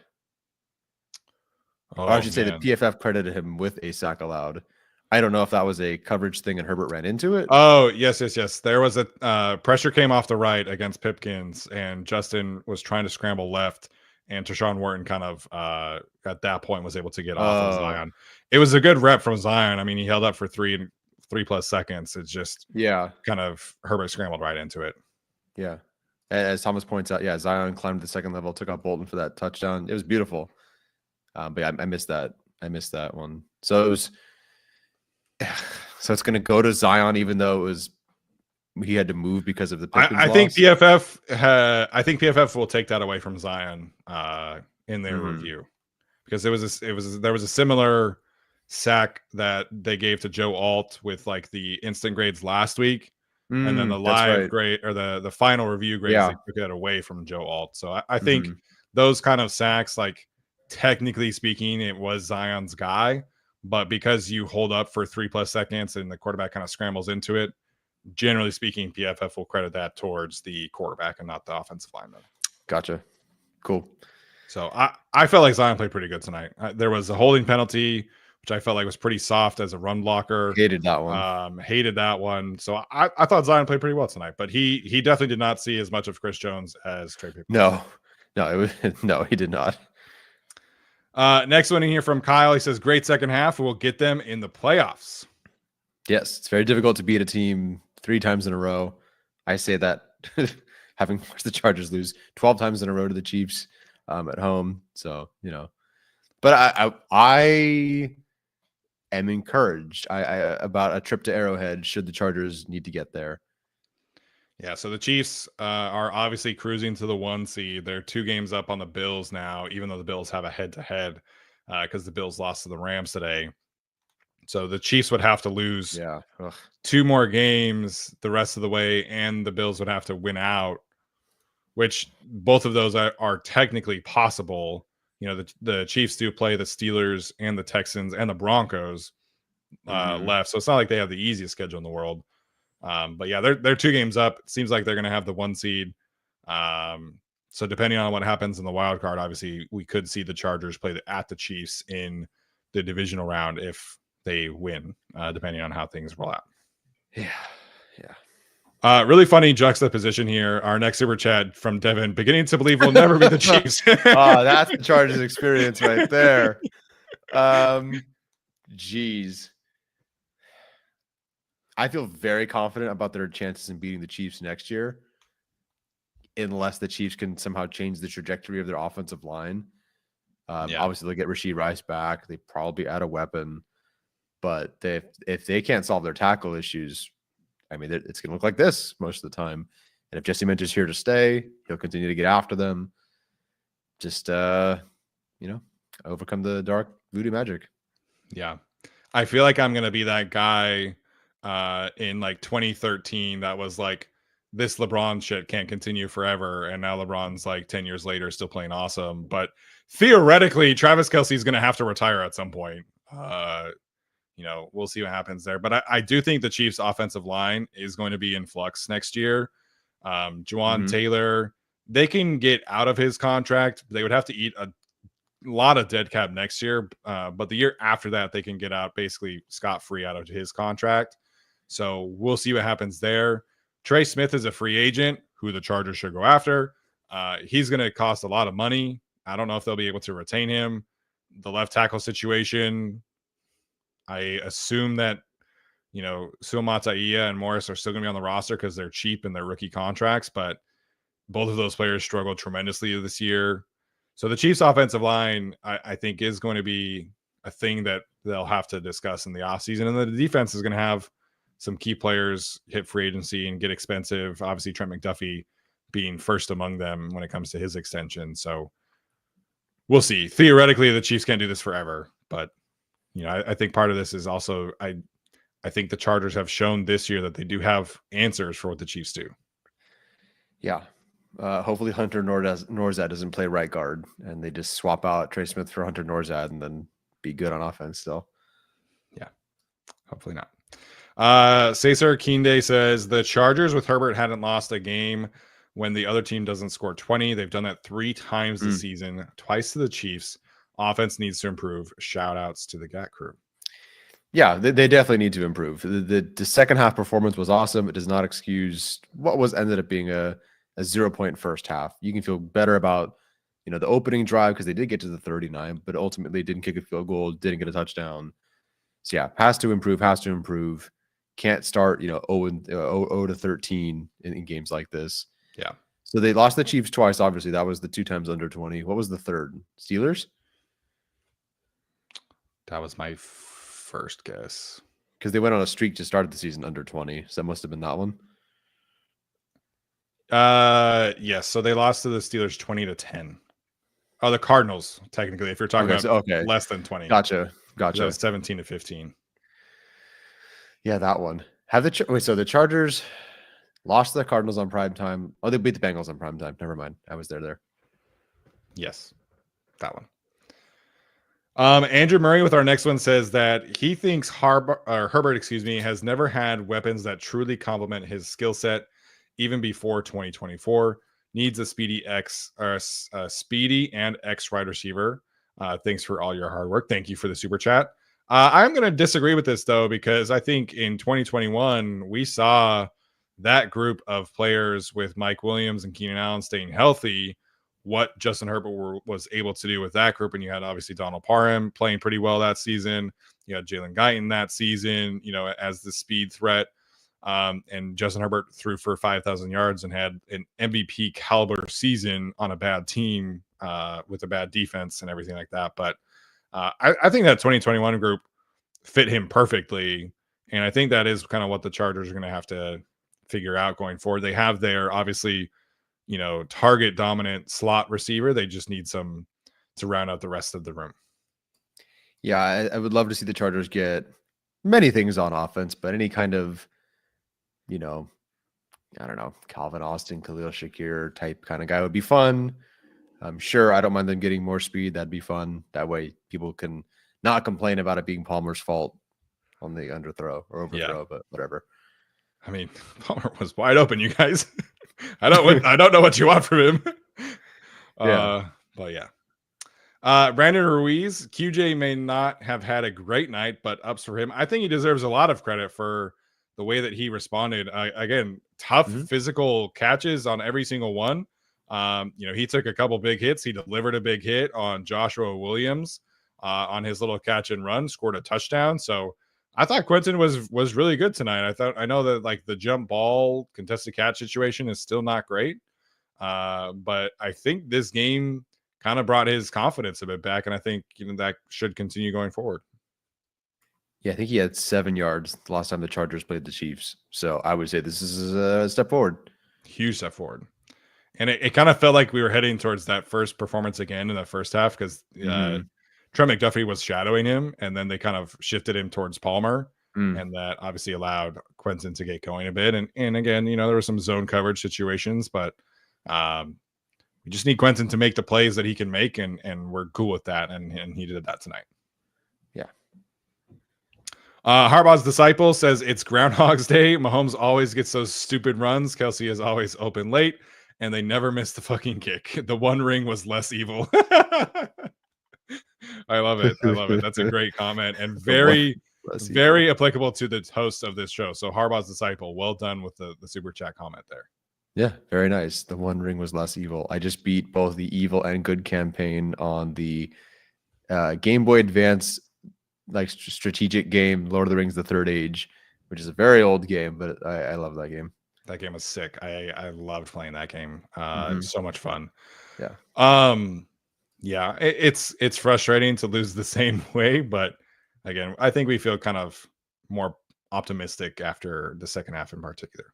Or I should say the PFF credited him with a sack allowed. I don't know if that was a coverage thing and Herbert ran into it. Oh, yes. There was a pressure came off the right against Pipkins, and Justin was trying to scramble left, and Tershawn Wharton kind of at that point was able to get off of Zion. It was a good rep from Zion. I mean, he held up for 3+ seconds. It's just kind of Herbert scrambled right into it. Yeah. As Thomas points out, Zion climbed the second level, took out Bolton for that touchdown. It was beautiful. But yeah, I missed that. I missed that one. So it's going to go to Zion, even though he had to move because of the Pickens I think PFF will take that away from Zion in their review, because there was a similar sack that they gave to Joe Alt with like the instant grades last week, and then the live grade or the final review grades they took that away from Joe Alt. So I think those kind of sacks, like technically speaking, it was Zion's guy, but because you hold up for 3+ seconds and the quarterback kind of scrambles into it, generally speaking, PFF will credit that towards the quarterback and not the offensive lineman. Gotcha. Cool. So I felt like Zion played pretty good tonight. There was a holding penalty, which I felt like was pretty soft as a run blocker. Hated that one. So I thought Zion played pretty well tonight, but he definitely did not see as much of Chris Jones as Trey Pipkins. No, he did not. Next one in here from Kyle. He says, great second half. We'll get them in the playoffs. Yes, it's very difficult to beat a team 3 times in a row. I say that having watched the Chargers lose 12 times in a row to the Chiefs at home. So, but I am encouraged about a trip to Arrowhead should the Chargers need to get there. Yeah, so the Chiefs are obviously cruising to the 1 seed. They're 2 games up on the Bills now, even though the Bills have a head-to-head because the Bills lost to the Rams today. So the Chiefs would have to lose Yeah. Ugh. 2 more games the rest of the way, and the Bills would have to win out, which both of those are technically possible. You know, the Chiefs do play the Steelers and the Texans and the Broncos Mhm. left, so it's not like they have the easiest schedule in the world. But yeah, they're 2 games up. It seems like they're going to have the 1 seed. So depending on what happens in the wild card, obviously we could see the Chargers play at the Chiefs in the divisional round if they win, depending on how things roll out. Yeah. Yeah. Really funny juxtaposition here. Our next super chat from Devin, beginning to believe we'll never be the Chiefs. That's the Chargers experience right there. Geez. I feel very confident about their chances in beating the Chiefs next year, unless the Chiefs can somehow change the trajectory of their offensive line. Yeah. Obviously, they'll get Rashee Rice back. They probably add a weapon, but if they can't solve their tackle issues, I mean, it's going to look like this most of the time. And if Jesse Minter's here to stay, he'll continue to get after them. Just overcome the dark voodoo magic. Yeah. I feel like I'm going to be that guy in like 2013 that was like, this LeBron shit can't continue forever. And now LeBron's like 10 years later still playing awesome. But theoretically, Travis Kelce's going to have to retire at some point. We'll see what happens there. But I do think the Chiefs' offensive line is going to be in flux next year. Juwan Taylor, they can get out of his contract. They would have to eat a lot of dead cap next year. But the year after that, they can get out basically scot-free out of his contract. So we'll see what happens there. Trey Smith is a free agent who the Chargers should go after. He's going to cost a lot of money. I don't know if they'll be able to retain him. The left tackle situation, I assume that, Suamataia and Morris are still going to be on the roster because they're cheap in their rookie contracts, but both of those players struggled tremendously this year. So the Chiefs' offensive line, I think, is going to be a thing that they'll have to discuss in the offseason. And the defense is going to have some key players hit free agency and get expensive. Obviously, Trent McDuffie being first among them when it comes to his extension. So we'll see. Theoretically, the Chiefs can't do this forever, but I think part of this is also I think the Chargers have shown this year that they do have answers for what the Chiefs do. Yeah. Hopefully Hunter Norzad doesn't play right guard and they just swap out Trey Smith for Hunter Norzad and then be good on offense still. Yeah. Hopefully not. Cesar Kinde says the Chargers with Herbert hadn't lost a game when the other team doesn't score 20. They've done that 3 times this season, twice to the Chiefs. Offense needs to improve. Shout outs to the GAT crew. Yeah, they definitely need to improve. The second half performance was awesome. It does not excuse what ended up being a 0-point first half. You can feel better about the opening drive because they did get to the 39, but ultimately didn't kick a field goal, didn't get a touchdown. So yeah, has to improve. Can't start 0 to 13 in games like this. Yeah. So they lost the Chiefs twice. Obviously, that was the 2 times under 20. What was the third? Steelers? That was my first guess. Because they went on a streak to start the season under 20. So that must have been that one. Yes. So they lost to the Steelers 20-10. Oh, the Cardinals, technically, if you're talking about less than 20. Gotcha. That was 17-15. Yeah, that one. So the Chargers lost to the Cardinals on prime time. Oh, they beat the Bengals on prime time. Never mind. I was there. Yes. That one. Andrew Murray with our next one says that he thinks Herbert, has never had weapons that truly complement his skill set, even before 2024. Needs a speedy and X wide receiver. Thanks for all your hard work. Thank you for the super chat. I'm going to disagree with this though, because I think in 2021 we saw that group of players with Mike Williams and Keenan Allen staying healthy, what Justin Herbert was able to do with that group. And you had obviously Donald Parham playing pretty well that season. You had Jalen Guyton that season, as the speed threat. And Justin Herbert threw for 5,000 yards and had an MVP caliber season on a bad team with a bad defense and everything like that. But I think that 2021 group fit him perfectly. And I think that is kind of what the Chargers are going to have to figure out going forward. They have their obviously, target dominant slot receiver. They just need some to round out the rest of the room. Yeah, I would love to see the Chargers get many things on offense, but any kind of, I don't know, Calvin Austin, Khalil Shakir type kind of guy would be fun. I'm sure I don't mind them getting more speed. That'd be fun. That way people can not complain about it being Palmer's fault on the underthrow or overthrow, but whatever. I mean, Palmer was wide open, you guys. I don't know what you want from him. But yeah. Brandon Ruiz, QJ may not have had a great night, but ups for him. I think he deserves a lot of credit for the way that he responded. Again, tough physical catches on every single one. He took a couple big hits. He delivered a big hit on Joshua Williams on his little catch and run, scored a touchdown. So I thought Quentin was really good tonight. I know that like the jump ball contested catch situation is still not great. But I think this game kind of brought his confidence a bit back, and I think that should continue going forward. Yeah, I think he had 7 yards the last time the Chargers played the Chiefs. So I would say this is a step forward. Huge step forward. And it kind of felt like we were heading towards that first performance again in the first half because Trent McDuffie was shadowing him, and then they kind of shifted him towards Palmer, and that obviously allowed Quentin to get going a bit. And again, there were some zone coverage situations, but we just need Quentin to make the plays that he can make, and we're cool with that. And he did that tonight. Yeah. Harbaugh's disciple says it's Groundhog's Day. Mahomes always gets those stupid runs. Kelsey is always open late, and they never miss the fucking kick. The one ring was less evil. I love it. That's a great comment, and very applicable to the host of this show. So Harbaugh's disciple, well done with the super chat comment there. Yeah, very nice. The one ring was less evil. I just beat both the evil and good campaign on the Game Boy Advance like strategic game, Lord of the Rings: The Third Age, which is a very old game, but I love that game. That game was sick. I loved playing that game. It was so much fun. Yeah. Yeah, it's frustrating to lose the same way, but again, I think we feel kind of more optimistic after the second half in particular.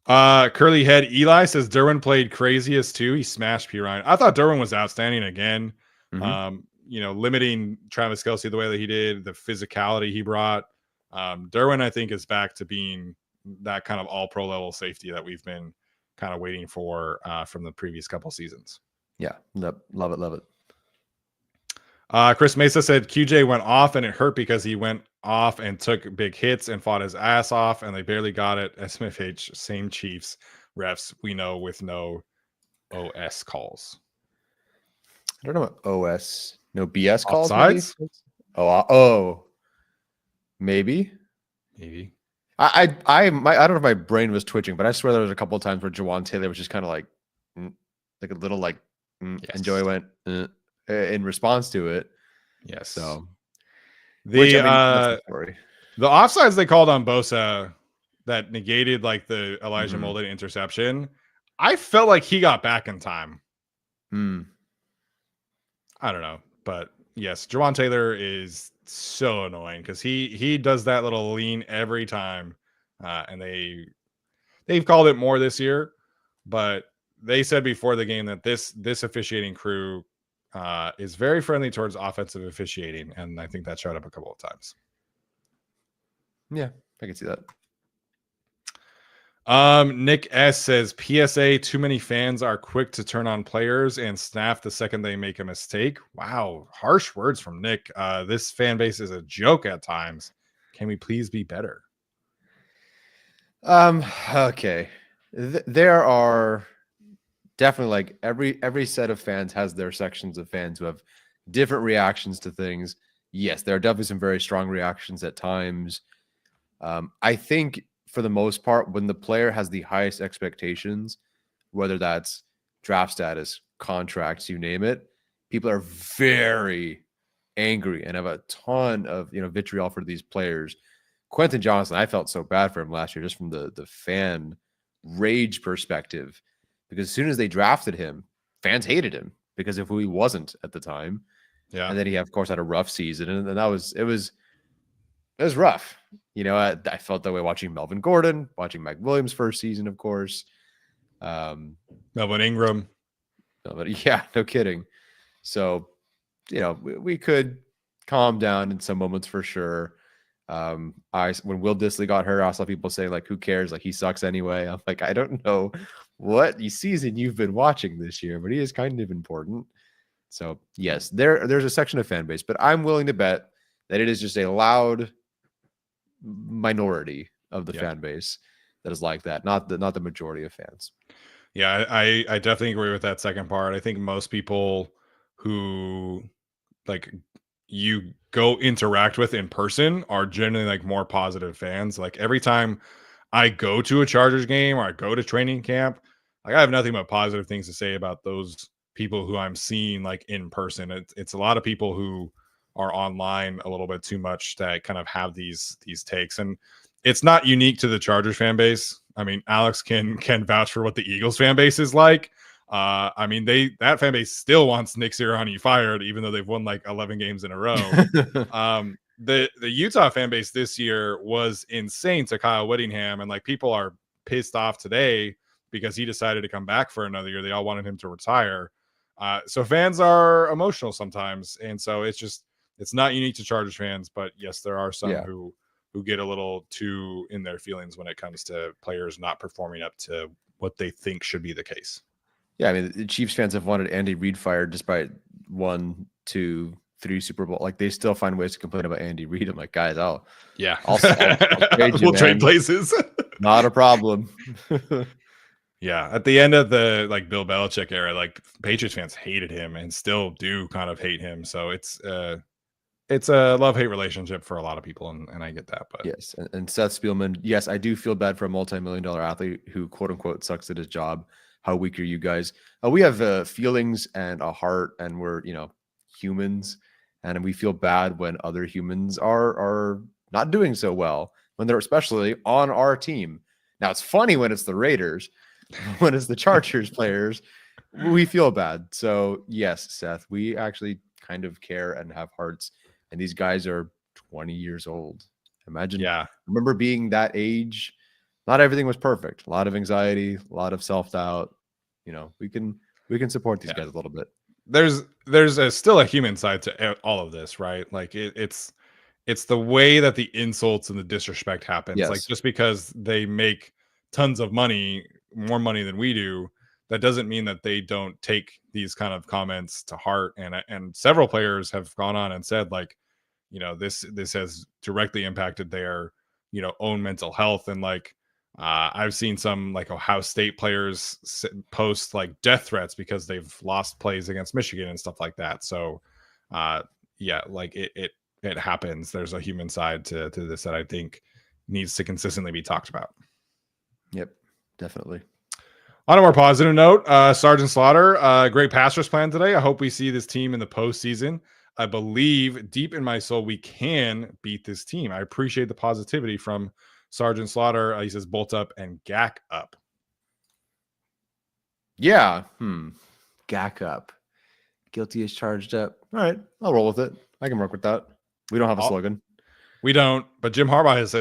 Curly Head Eli says Derwin played craziest too. He smashed P. Ryan. I thought Derwin was outstanding again. Limiting Travis Kelce the way that he did, the physicality he brought. Derwin, I think, is back to being that kind of all pro level safety that we've been kind of waiting for from the previous couple seasons. Yeah, love it. Chris Mesa said QJ went off and it hurt because he went off and took big hits and fought his ass off, and they barely got it. SMFH, same Chiefs refs we know with no OS calls. I don't know what OS, no BS calls. Offsides? Maybe. I don't know if my brain was twitching, but I swear there was a couple of times where Jawan Taylor was just kind of like a little like, yes. And Joey went in response to it. Yes. So the offsides they called on Bosa that negated like the Elijah Molden interception. I felt like he got back in time. I don't know, but yes, Jawan Taylor is so annoying because he does that little lean every time, and they've called it more this year, but they said before the game that this officiating crew is very friendly towards offensive officiating, and I think that showed up a couple of times. Yeah, I can see that. Nick S says PSA, too many fans are quick to turn on players and snap the second they make a mistake. Wow, harsh words from Nick. This fan base is a joke at times. Can we please be better? Okay. There are definitely like every set of fans has their sections of fans who have different reactions to things. Yes, there are definitely some very strong reactions at times. I think for the most part, when the player has the highest expectations, whether that's draft status, contracts, you name it, people are very angry and have a ton of vitriol for these players. Quentin Johnson, I felt so bad for him last year, just from the fan rage perspective, because as soon as they drafted him, fans hated him because of who he wasn't at the time. Yeah, and then he, of course, had a rough season, and it was rough. You know, I felt that way watching Melvin Gordon, watching Mike Williams' first season, of course. Melvin Ingram. But yeah, no kidding. So, you know, we could calm down in some moments for sure. When Will Dissly got hurt, I saw people say like, "Who cares? Like he sucks anyway." I'm like, I don't know what season you've been watching this year, but he is kind of important. So yes, there's a section of fan base, but I'm willing to bet that it is just a loud minority of the fan base that is like that, not the majority of fans. Yeah, I definitely agree with that second part. I think most people who like you go interact with in person are generally like more positive fans. Like every time I go to a Chargers game or I go to training camp, like I have nothing but positive things to say about those people who I'm seeing like in person. It's a lot of people who are online a little bit too much to kind of have these takes, and it's not unique to the Chargers fan base. I mean, Alex can vouch for what the Eagles fan base is like. I mean, that fan base still wants Nick Sirianni fired, even though they've won like 11 games in a row. The Utah fan base this year was insane to Kyle Whittingham, and like people are pissed off today because he decided to come back for another year. They all wanted him to retire. So fans are emotional sometimes, and so it's not unique to Chargers fans, but yes, there are some who get a little too in their feelings when it comes to players not performing up to what they think should be the case. Yeah, I mean, the Chiefs fans have wanted Andy Reid fired despite 1, 2, 3 Super Bowl. Like they still find ways to complain about Andy Reid. I'm like, guys, I'll trade you, we'll trade places. Not a problem. Yeah, at the end of the like Bill Belichick era, like Patriots fans hated him and still do kind of hate him. So it's a love-hate relationship for a lot of people, and I get that. But yes, and Seth Spielman, yes, I do feel bad for a multi-million-dollar athlete who quote unquote sucks at his job. How weak are you guys? We have feelings and a heart, and we're humans, and we feel bad when other humans are not doing so well, when they're especially on our team. Now it's funny when it's the Raiders, when it's the Chargers players, we feel bad. So yes, Seth, we actually kind of care and have hearts, and these guys are 20 years old. Imagine, remember being that age. Not everything was perfect. A lot of anxiety, a lot of self-doubt. We can support these guys a little bit. There's still a human side to all of this, right? Like it's the way that the insults and the disrespect happens. Yes. Like just because they make tons of money, more money than we do, that doesn't mean that they don't take these kind of comments to heart. And several players have gone on and said like, this has directly impacted their own mental health. And like I've seen some like Ohio State players post like death threats because they've lost plays against Michigan and stuff like that. So like it happens. There's a human side to this that I think needs to consistently be talked about. Yep, definitely. On a more positive note, Sergeant Slaughter, great Pastors plan today. I hope we see this team in the postseason. I believe deep in my soul we can beat this team. I appreciate the positivity from Sergeant Slaughter. He says bolt up and gack up. Yeah. Gack up. Guilty as charged up. All right. I'll roll with it. I can work with that. We don't have a slogan. We don't, but Jim Harbaugh has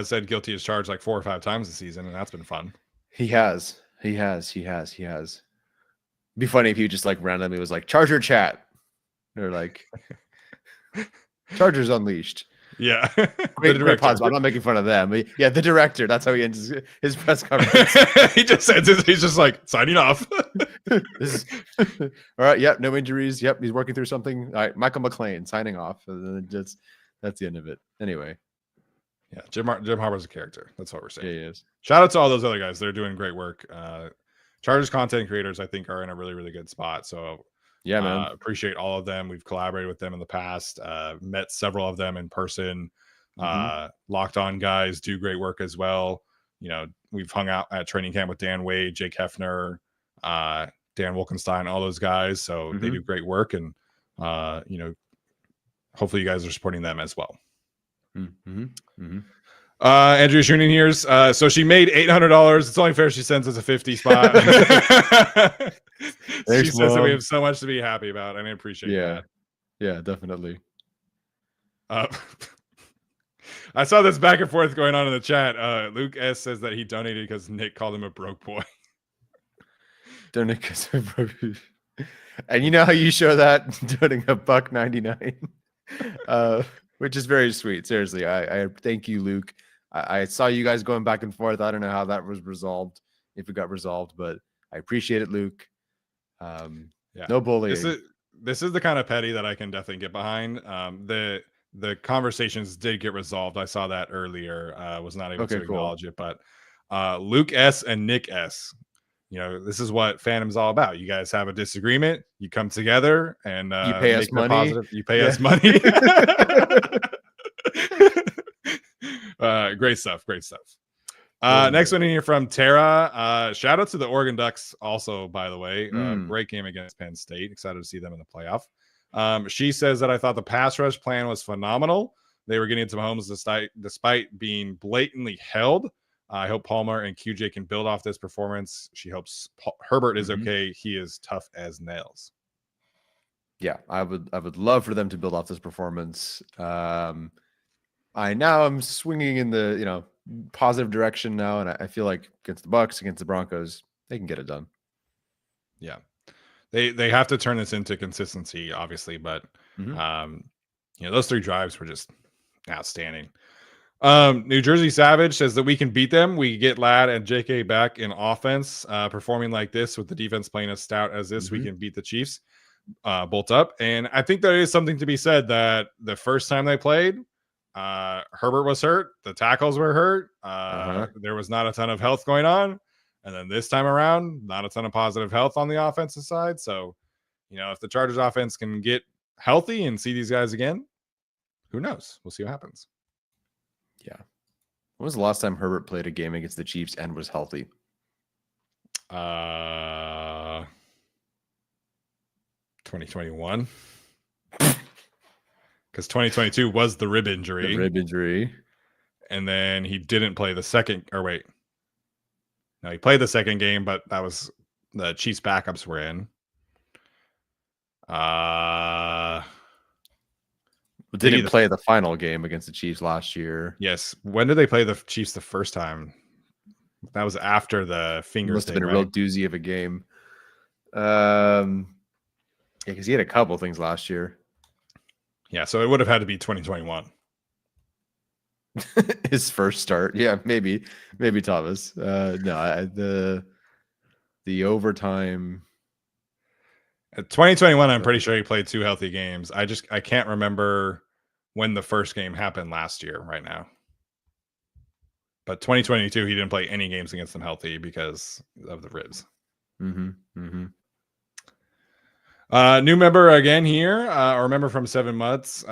said guilty as charged like 4 or 5 times this season, and that's been fun. He has. Be funny if he just like randomly was like Charger chat. Or like Chargers Unleashed. Yeah. Great pods. I'm not making fun of them. But yeah, the director. That's how he ends his press conference. He just says he's just like signing off. All right. Yep. No injuries. Yep. He's working through something. All right. Michael McLean signing off. That's the end of it. Anyway. Yeah. Jim Harbaugh's a character. That's what we're saying. Yeah, he is. Shout out to all those other guys. They're doing great work. Chargers content creators, I think, are in a really, really good spot. So yeah, man. Appreciate all of them. We've collaborated with them in the past, met several of them in person. Locked On guys do great work as well. We've hung out at training camp with Dan Wade, Jake Hefner, Dan Wolkenstein, all those guys. So they do great work, and hopefully you guys are supporting them as well. Andrea Shunin here's so she made $800. It's only fair she sends us a 50 spot. She says that we have so much to be happy about, and I appreciate that. Yeah, definitely. I I saw this back and forth going on in the chat. Luke S says that he donated because Nick called him a broke boy. Donate because of broke. And you know how you show that donating $1.99, which is very sweet. Seriously, I thank you, Luke. I saw you guys going back and forth. I don't know how that was resolved, if it got resolved, but I appreciate it, Luke. Yeah, no bullying. This is the kind of petty that I can definitely get behind. The conversations did get resolved. I saw that earlier. Was not able to acknowledge it, but Luke S and Nick S. You know, this is what fandom's all about. You guys have a disagreement, you come together and you pay us money. Positive. You pay us money. Great stuff. Great stuff. Next one in here from Tara. Shout out to the Oregon Ducks also, by the way. Great game against Penn State. Excited to see them in the playoff. She says that I thought the pass rush plan was phenomenal. They were getting into Mahomes despite being blatantly held. I hope Palmer and QJ can build off this performance. She hopes Herbert is okay. He is tough as nails. Yeah, I would love for them to build off this performance. I'm swinging in the positive direction now, and I feel like against the Bucks, against the Broncos, they can get it done. Yeah, they have to turn this into consistency, obviously, but those 3 drives were just outstanding. New Jersey Savage says that we can beat them. We get Ladd and JK back in offense, performing like this with the defense playing as stout as this. We can beat the Chiefs, bolt up. And I think there is something to be said that the first time they played, Herbert was hurt, the tackles were hurt, there was not a ton of health going on, and then this time around, not a ton of positive health on the offensive side. So, if the Chargers offense can get healthy and see these guys again, who knows? We'll see what happens. Yeah. When was the last time Herbert played a game against the Chiefs and was healthy? 2021. Because 2022 was the rib injury. And then he didn't play the second, or wait. No, he played the second game, but that was the Chiefs backups were in. Didn't play the final game against the Chiefs last year. Yes. When did they play the Chiefs the first time? That was after the fingers. Must have been a real doozy of a game. Yeah, because he had a couple things last year. Yeah, so it would have had to be 2021. His first start. Yeah, maybe Thomas. No, the overtime. At 2021, I'm pretty sure he played 2 healthy games. I can't remember when the first game happened last year right now. But 2022, he didn't play any games against them healthy because of the ribs. New member again here, or member from 7 months,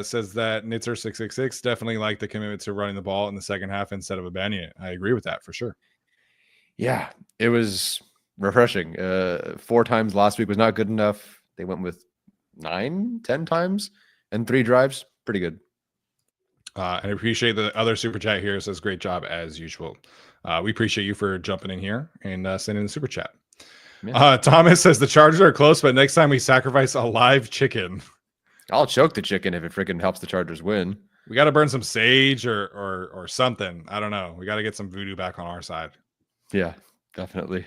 says that Nitzer666 definitely liked the commitment to running the ball in the second half instead of abandoning it. I agree with that for sure. Yeah, it was refreshing. 4 times last week was not good enough. They went with 9, 10 times and 3 drives. Pretty good. I appreciate the other super chat here. Says great job as usual. We appreciate you for jumping in here and sending the super chat. Yeah. Thomas says the Chargers are close, but next time we sacrifice a live chicken. I'll choke the chicken if it freaking helps the Chargers win. We got to burn some sage or something. I don't know. We got to get some voodoo back on our side. Yeah, definitely.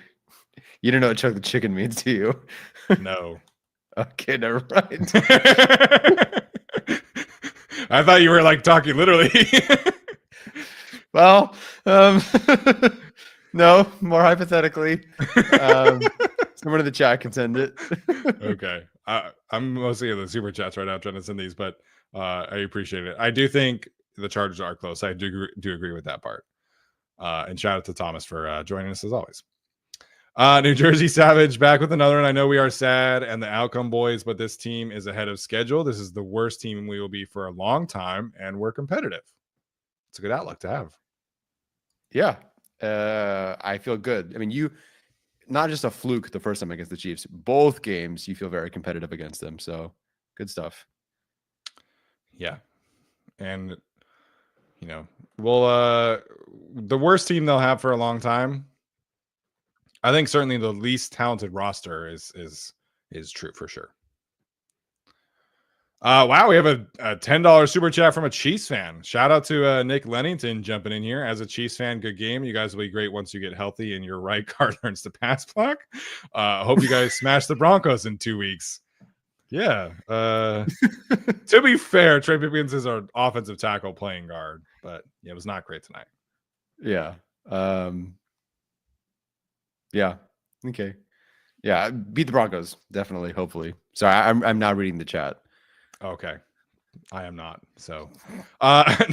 You don't know what choke the chicken means, do you? No. Okay, never mind. I thought you were like talking literally. Well, no, more hypothetically. Someone in the chat can send it. Okay. I'm mostly in the super chats right now trying to send these, but I appreciate it. I do think the Chargers are close. I do agree with that part. And shout out to Thomas for joining us as always. New Jersey Savage back with another one. I know we are sad and the outcome boys, but this team is ahead of schedule. This is the worst team we will be for a long time, and we're competitive. It's a good outlook to have. Yeah. I feel good. I mean, you not just a fluke the first time against the Chiefs, both games you feel very competitive against them. So good stuff. Yeah. And well, the worst team they'll have for a long time. I think certainly the least talented roster is true for sure. Wow, we have a $10 super chat from a Chiefs fan. Shout out to Nick Lennington jumping in here. As a Chiefs fan, good game. You guys will be great once you get healthy and your right guard learns to pass block. Hope you guys smash the Broncos in 2 weeks. Yeah. To be fair, Trey Pipkins is our offensive tackle playing guard, but it was not great tonight. Yeah. Yeah. Okay. Yeah. Beat the Broncos. Definitely. Hopefully. Sorry. I'm now reading the chat. Okay. I am not. So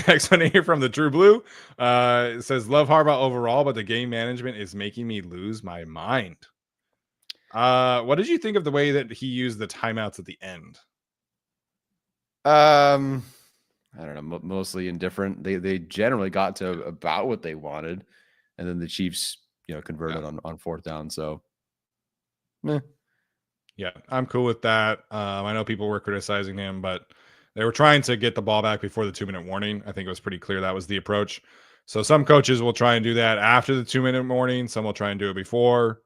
next one here from the True Blue. It says, love Harbaugh overall, but the game management is making me lose my mind. What did you think of the way that he used the timeouts at the end? I don't know, mostly indifferent. They generally got to about what they wanted, and then the Chiefs, converted on fourth down. So, yeah, I'm cool with that. I know people were criticizing him, but they were trying to get the ball back before the 2-minute warning. I think it was pretty clear that was the approach. So some coaches will try and do that after the 2-minute warning. Some will try and do it before.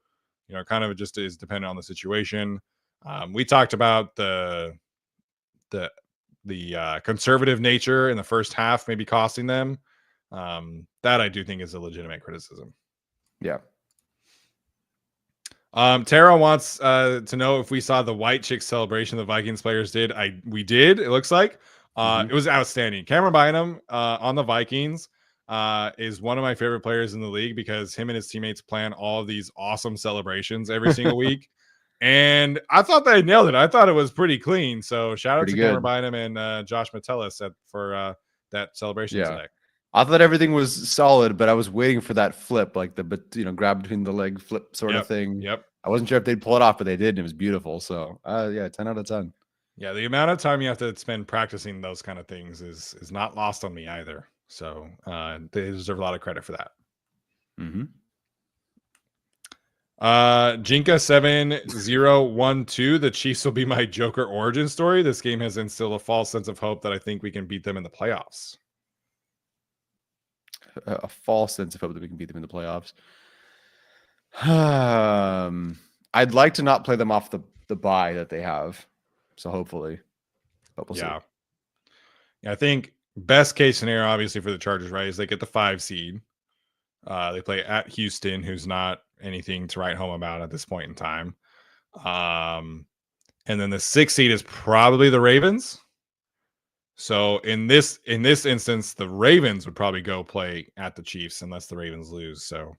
Kind of just is dependent on the situation. We talked about the conservative nature in the first half maybe costing them. That I do think is a legitimate criticism. Yeah. Tara wants to know if we saw the white chick celebration the Vikings players did. We did. It looks like it was outstanding. Cameron Bynum on the Vikings is one of my favorite players in the league because him and his teammates plan all of these awesome celebrations every single week. And I thought they nailed it. I thought it was pretty clean. So shout out to Cameron Bynum and Josh Metellus for that celebration today. I thought everything was solid, but I was waiting for that flip, like grab between the leg flip sort of thing. Yep. I wasn't sure if they'd pull it off, but they did, and it was beautiful. So, 10 out of 10. Yeah, the amount of time you have to spend practicing those kind of things is not lost on me either. So they deserve a lot of credit for that. Mm-hmm. Jinka7012, the Chiefs will be my Joker origin story. This game has instilled a false sense of hope that I think we can beat them in the playoffs. A false sense of hope that we can beat them in the playoffs. I'd like to not play them off the bye that they have. So hopefully. But we'll see. Yeah, I think best case scenario, obviously, for the Chargers, right, is they get the 5 seed. They play at Houston, who's not anything to write home about at this point in time. And then the 6 seed is probably the Ravens. So in this instance, the Ravens would probably go play at the Chiefs unless the Ravens lose. So,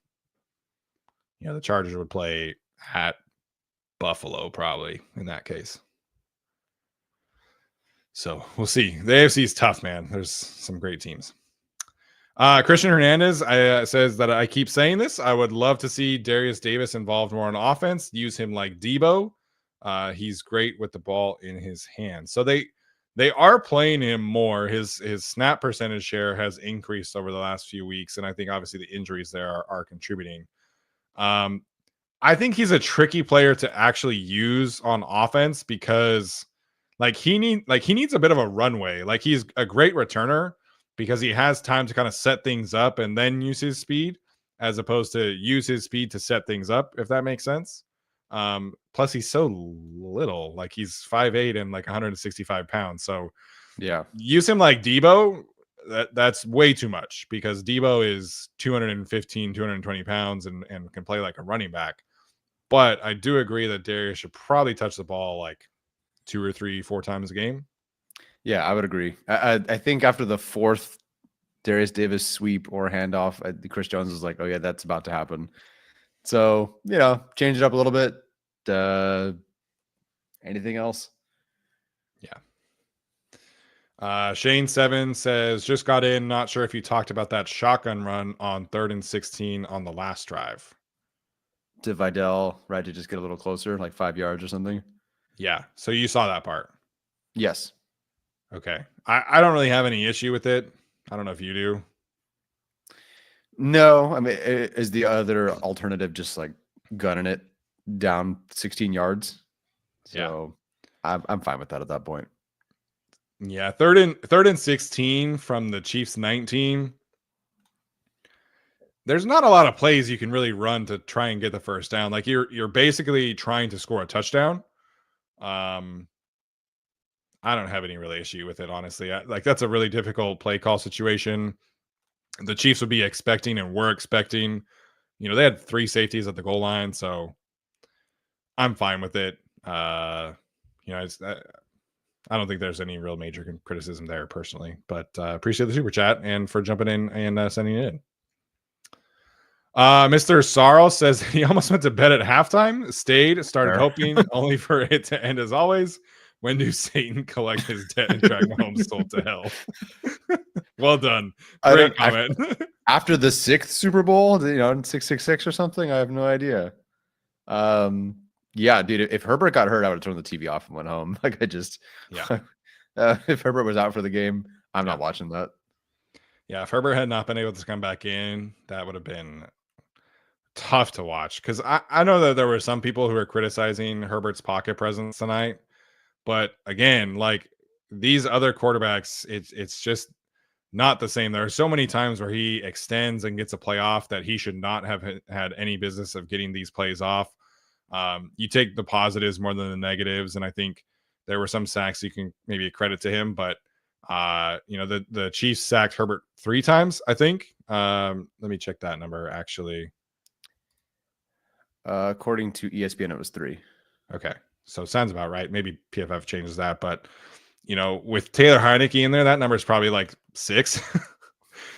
the Chargers would play at Buffalo probably in that case. So we'll see. The AFC is tough, man. There's some great teams. Christian Hernandez says that I keep saying this. I would love to see Darius Davis involved more on offense. Use him like Debo. He's great with the ball in his hands. So they are playing him more. His snap percentage share has increased over the last few weeks, and I think obviously the injuries there are contributing. I think he's a tricky player to actually use on offense because he needs a bit of a runway. Like he's a great returner because he has time to kind of set things up and then use his speed as opposed to use his speed to set things up, if that makes sense. Plus he's so little, like he's 5'8" and like 165 pounds. So yeah, use him like Debo. That's way too much because Debo is 215, 220 pounds and can play like a running back. But I do agree that Darius should probably touch the ball like 2 or 3, 4 times a game. Yeah, I would agree. I think after the 4th Darius Davis sweep or handoff, Chris Jones was like, oh yeah, that's about to happen. So, change it up a little bit. Anything else? Yeah. Shane 7 says, just got in. Not sure if you talked about that shotgun run on 3rd and 16 on the last drive. To Vidal, right? To just get a little closer, like 5 yards or something. Yeah. So you saw that part. Yes. Okay. I don't really have any issue with it. I don't know if you do. No, I mean, is the other alternative just like gunning it down 16 yards? So I'm fine with that at that point. Yeah, 3rd and 16 from the Chiefs 19. There's not a lot of plays you can really run to try and get the first down. Like you're basically trying to score a touchdown. I don't have any really issue with it, honestly. Like that's a really difficult play call situation. The Chiefs would be expecting, and were expecting. They had 3 safeties at the goal line, so I'm fine with it. It's I don't think there's any real major criticism there personally, but appreciate the super chat and for jumping in and sending it in. Mr. Sarl says he almost went to bed at halftime, stayed, started hoping, only for it to end as always. When do Satan collect his debt and drag Mahomes' soul to hell? Well done. Great comment. After the 6th Super Bowl, 666 or something, I have no idea. Yeah, dude, if Herbert got hurt, I would have turned the TV off and went home. Like if Herbert was out for the game, I'm not watching that. Yeah, if Herbert had not been able to come back in, that would have been tough to watch. Because I know that there were some people who were criticizing Herbert's pocket presence tonight. But again, like these other quarterbacks, it's just not the same. There are so many times where he extends and gets a play off that he should not have had any business of getting these plays off. You take the positives more than the negatives, and I think there were some sacks you can maybe credit to him, but the Chiefs sacked Herbert 3 times, I think. Let me check that number actually. According to ESPN, it was 3. Okay, so sounds about right. Maybe PFF changes that, but with Taylor Heineke in there, that number is probably like 6.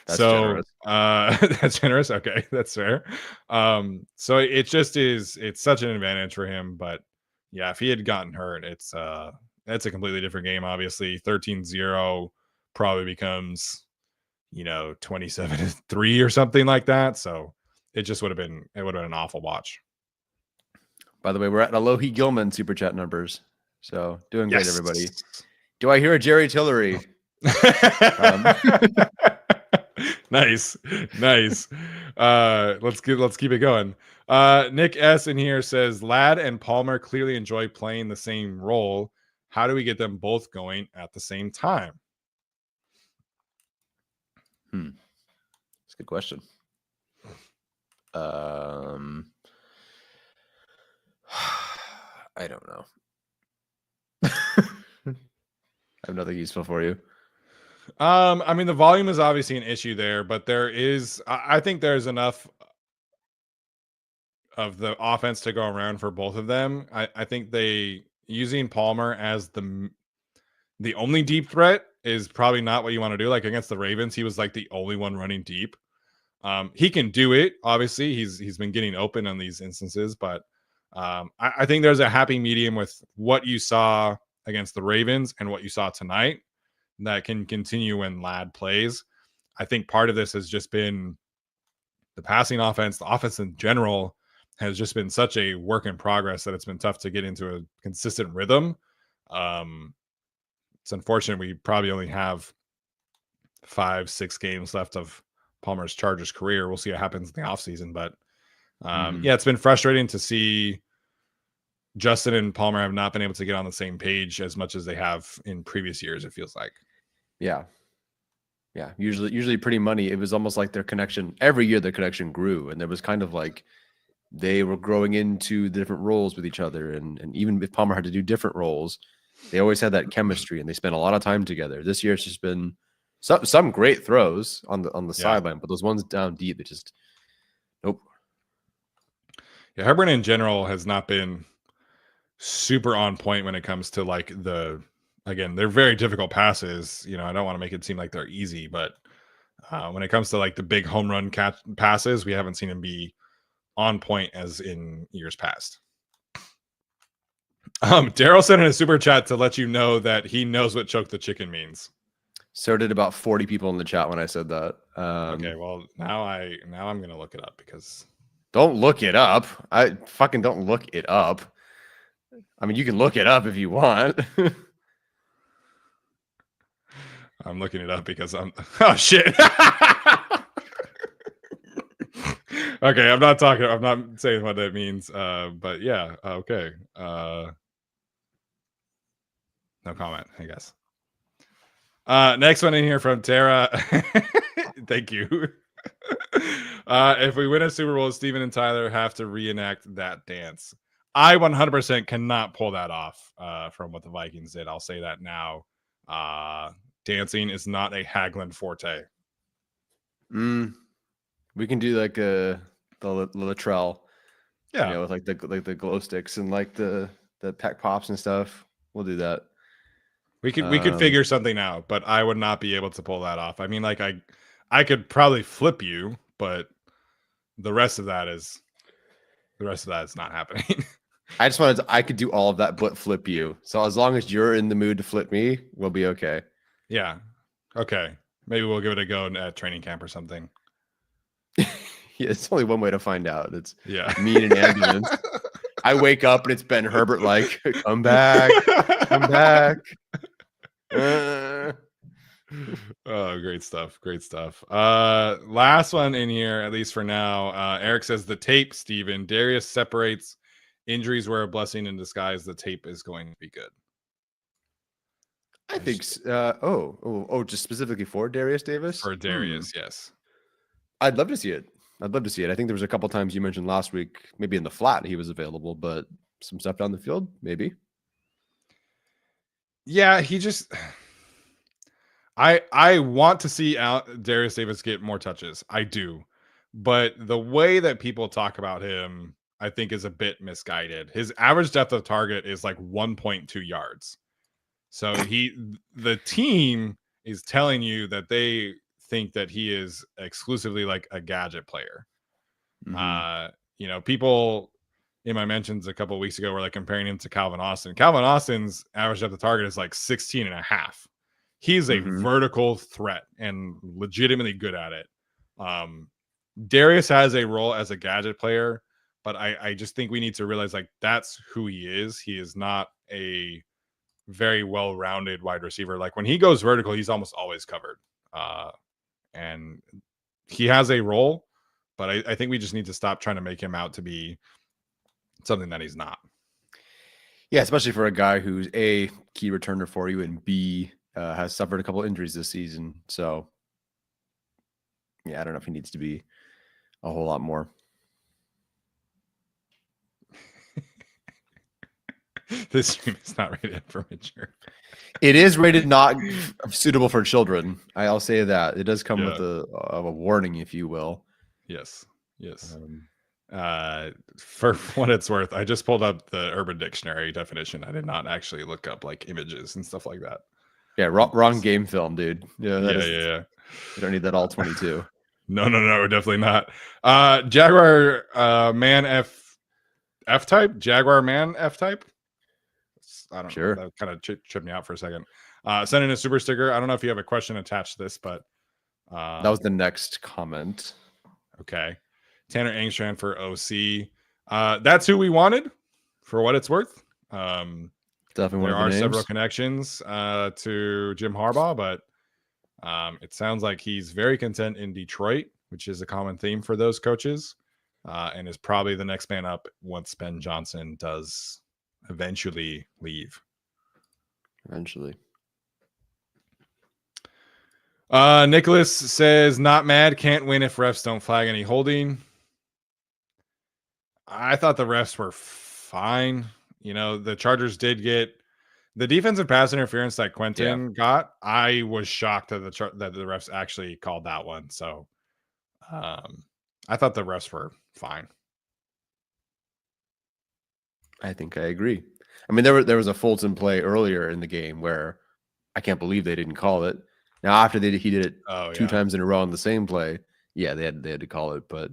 That's generous. That's generous. Okay, that's fair. So it just is. It's such an advantage for him. But yeah, if he had gotten hurt, it's a completely different game. Obviously, 13-0 probably becomes 27-3 or something like that. So it just would have been an awful watch. By the way, we're at Alohi Gilman super chat numbers. So doing great, everybody. Do I hear a Jerry Tillery? Nice. Let's keep it going. Nick S in here says Ladd and Palmer clearly enjoy playing the same role. How do we get them both going at the same time? That's a good question. I don't know. I have nothing useful for you. I mean, the volume is obviously an issue there, but I think there's enough of the offense to go around for both of them. I think using Palmer as the only deep threat is probably not what you want to do. Like against the Ravens, he was like the only one running deep. He can do it. Obviously, he's been getting open on these instances, but I think there's a happy medium with what you saw against the Ravens and what you saw tonight that can continue when Ladd plays. I think part of this has just been the passing offense. The offense in general has just been such a work in progress that it's been tough to get into a consistent rhythm. It's unfortunate we probably only have 5-6 games left of Palmer's Chargers career. We'll see what happens in the offseason. But yeah, it's been frustrating to see Justin and Palmer have not been able to get on the same page as much as they have in previous years, it feels like. Yeah. Usually pretty money. It was almost like their connection every year, their connection grew. And there was kind of like they were growing into the different roles with each other. And even if Palmer had to do different roles, they always had that chemistry and they spent a lot of time together. This year it's just been some great throws on the sideline, but those ones down deep, they just nope. Yeah, Herbert in general has not been super on point when it comes to like they're very difficult passes. I don't want to make it seem like they're easy, but when it comes to like the big home run passes, we haven't seen him be on point as in years past. Daryl sent in a super chat to let you know that he knows what choke the chicken means. So did about 40 people in the chat when I said that. Okay, well now I'm gonna look it up because don't look it up. I fucking don't look it up. I mean, you can look it up if you want. I'm looking it up because oh shit. Okay, I'm not saying what that means. But yeah, okay. No comment, I guess. Next one in here from Tara. Thank you. If we win a Super Bowl, Steven and Tyler have to reenact that dance. I 100% cannot pull that off from what the Vikings did. I'll say that now. Dancing is not a Haglund forte. We can do like the Latrell, Yeah, with like the glow sticks and like the pack pops and stuff. We'll do that. we could figure something out, but I would not be able to pull that off. I mean, like I could probably flip you, but the rest of that is not happening. I could do all of that but flip you. So as long as you're in the mood to flip me, we'll be okay. Yeah. Okay. Maybe we'll give it a go at training camp or something. Yeah, it's only one way to find out. It's me in an ambulance. I wake up and it's Ben Herbert like, come back, come back. Oh, great stuff. Great stuff. Last one in here, at least for now. Eric says the tape, Steven. Darius separates. Injuries were a blessing in disguise. The tape is going to be good. I think just specifically for Darius Davis? For Darius, yes. I'd love to see it. I think there was a couple times you mentioned last week, maybe in the flat he was available, but some stuff down the field, maybe. Yeah, he just I want to see Darius Davis get more touches. I do. But the way that people talk about him, I think is a bit misguided. His average depth of target is like 1.2 yards. So the team is telling you that they think that he is exclusively like a gadget player. People in my mentions a couple of weeks ago were like comparing him to Calvin Austin. Calvin Austin's average depth of target is like 16 and a half. He's a vertical threat and legitimately good at it. Darius has a role as a gadget player, but I just think we need to realize like that's who he is. He is not a very well-rounded wide receiver. Like when he goes vertical, he's almost always covered. And he has a role, but I think we just need to stop trying to make him out to be something that he's not. Yeah, especially for a guy who's A, key returner for you, and B, has suffered a couple injuries this season. So, yeah, I don't know if he needs to be a whole lot more. This stream is not rated for mature. It is rated not suitable for children. I'll say that. It does come with a warning, if you will. Yes. For what it's worth, I just pulled up the Urban Dictionary definition. I did not actually look up like images and stuff like that. Yeah, wrong game film, dude. Yeah. You don't need that all 22. No, definitely not. Jaguar man F type. Jaguar man F type. I don't know. That kind of tripped me out for a second. Send in a super sticker. I don't know if you have a question attached to this, but that was the next comment. Okay. Tanner Angstrand for OC. That's who we wanted, for what it's worth. Definitely there are several connections to Jim Harbaugh, but it sounds like he's very content in Detroit, which is a common theme for those coaches, and is probably the next man up once Ben Johnson does eventually leave. Nicholas says, not mad, can't win if refs don't flag any holding. I thought the refs were fine. The Chargers did get the defensive pass interference that Quentin got. I was shocked that the refs actually called that one. So I thought the refs were fine. I think I agree. I mean, there was a Fulton play earlier in the game where I can't believe they didn't call it. Now, after he did it two times in a row on the same play, yeah, they had to call it, but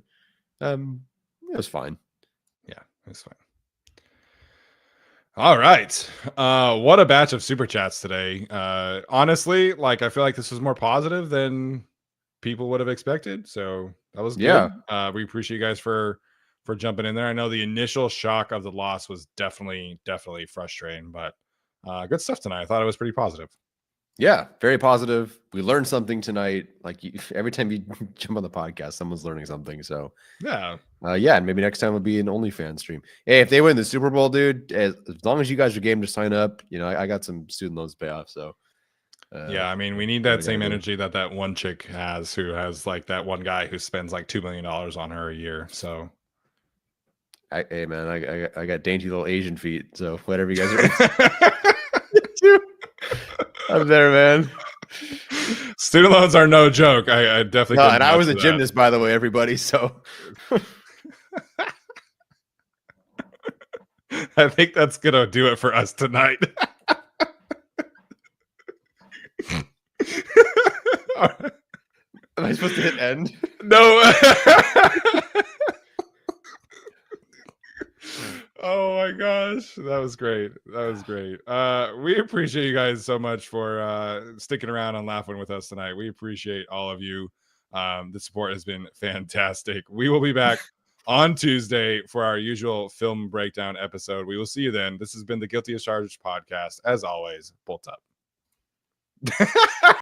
it was fine. Yeah, it was fine. All right. What a batch of super chats today. Honestly, like I feel like this was more positive than people would have expected. So that was good. We appreciate you guys for jumping in there. I know the initial shock of the loss was definitely frustrating, but good stuff tonight. I thought it was pretty positive. Yeah, very positive. We learned something tonight. Like every time you jump on the podcast, someone's learning something. So and maybe next time will be an OnlyFans stream. Hey, if they win the Super Bowl, dude, as long as you guys are game to sign up, I got some student loans to pay off. So I mean, we need that same energy that one chick has, who has like that one guy who spends like $2 million on her a year. So Hey man, I got dainty little Asian feet, so whatever you guys are into, I'm there, man. Student loans are no joke. I definitely No, couldn't and I was a vouch for that. gymnast, by the way, everybody. So I think that's gonna do it for us tonight. am I supposed to hit end? No. Oh my gosh, that was great. That was great. We appreciate you guys so much for sticking around and laughing with us tonight. We appreciate all of you. The support has been fantastic. We will be back on Tuesday for our usual film breakdown episode. We will see you then. This has been the Guilty as Charged podcast. As always, bolt up.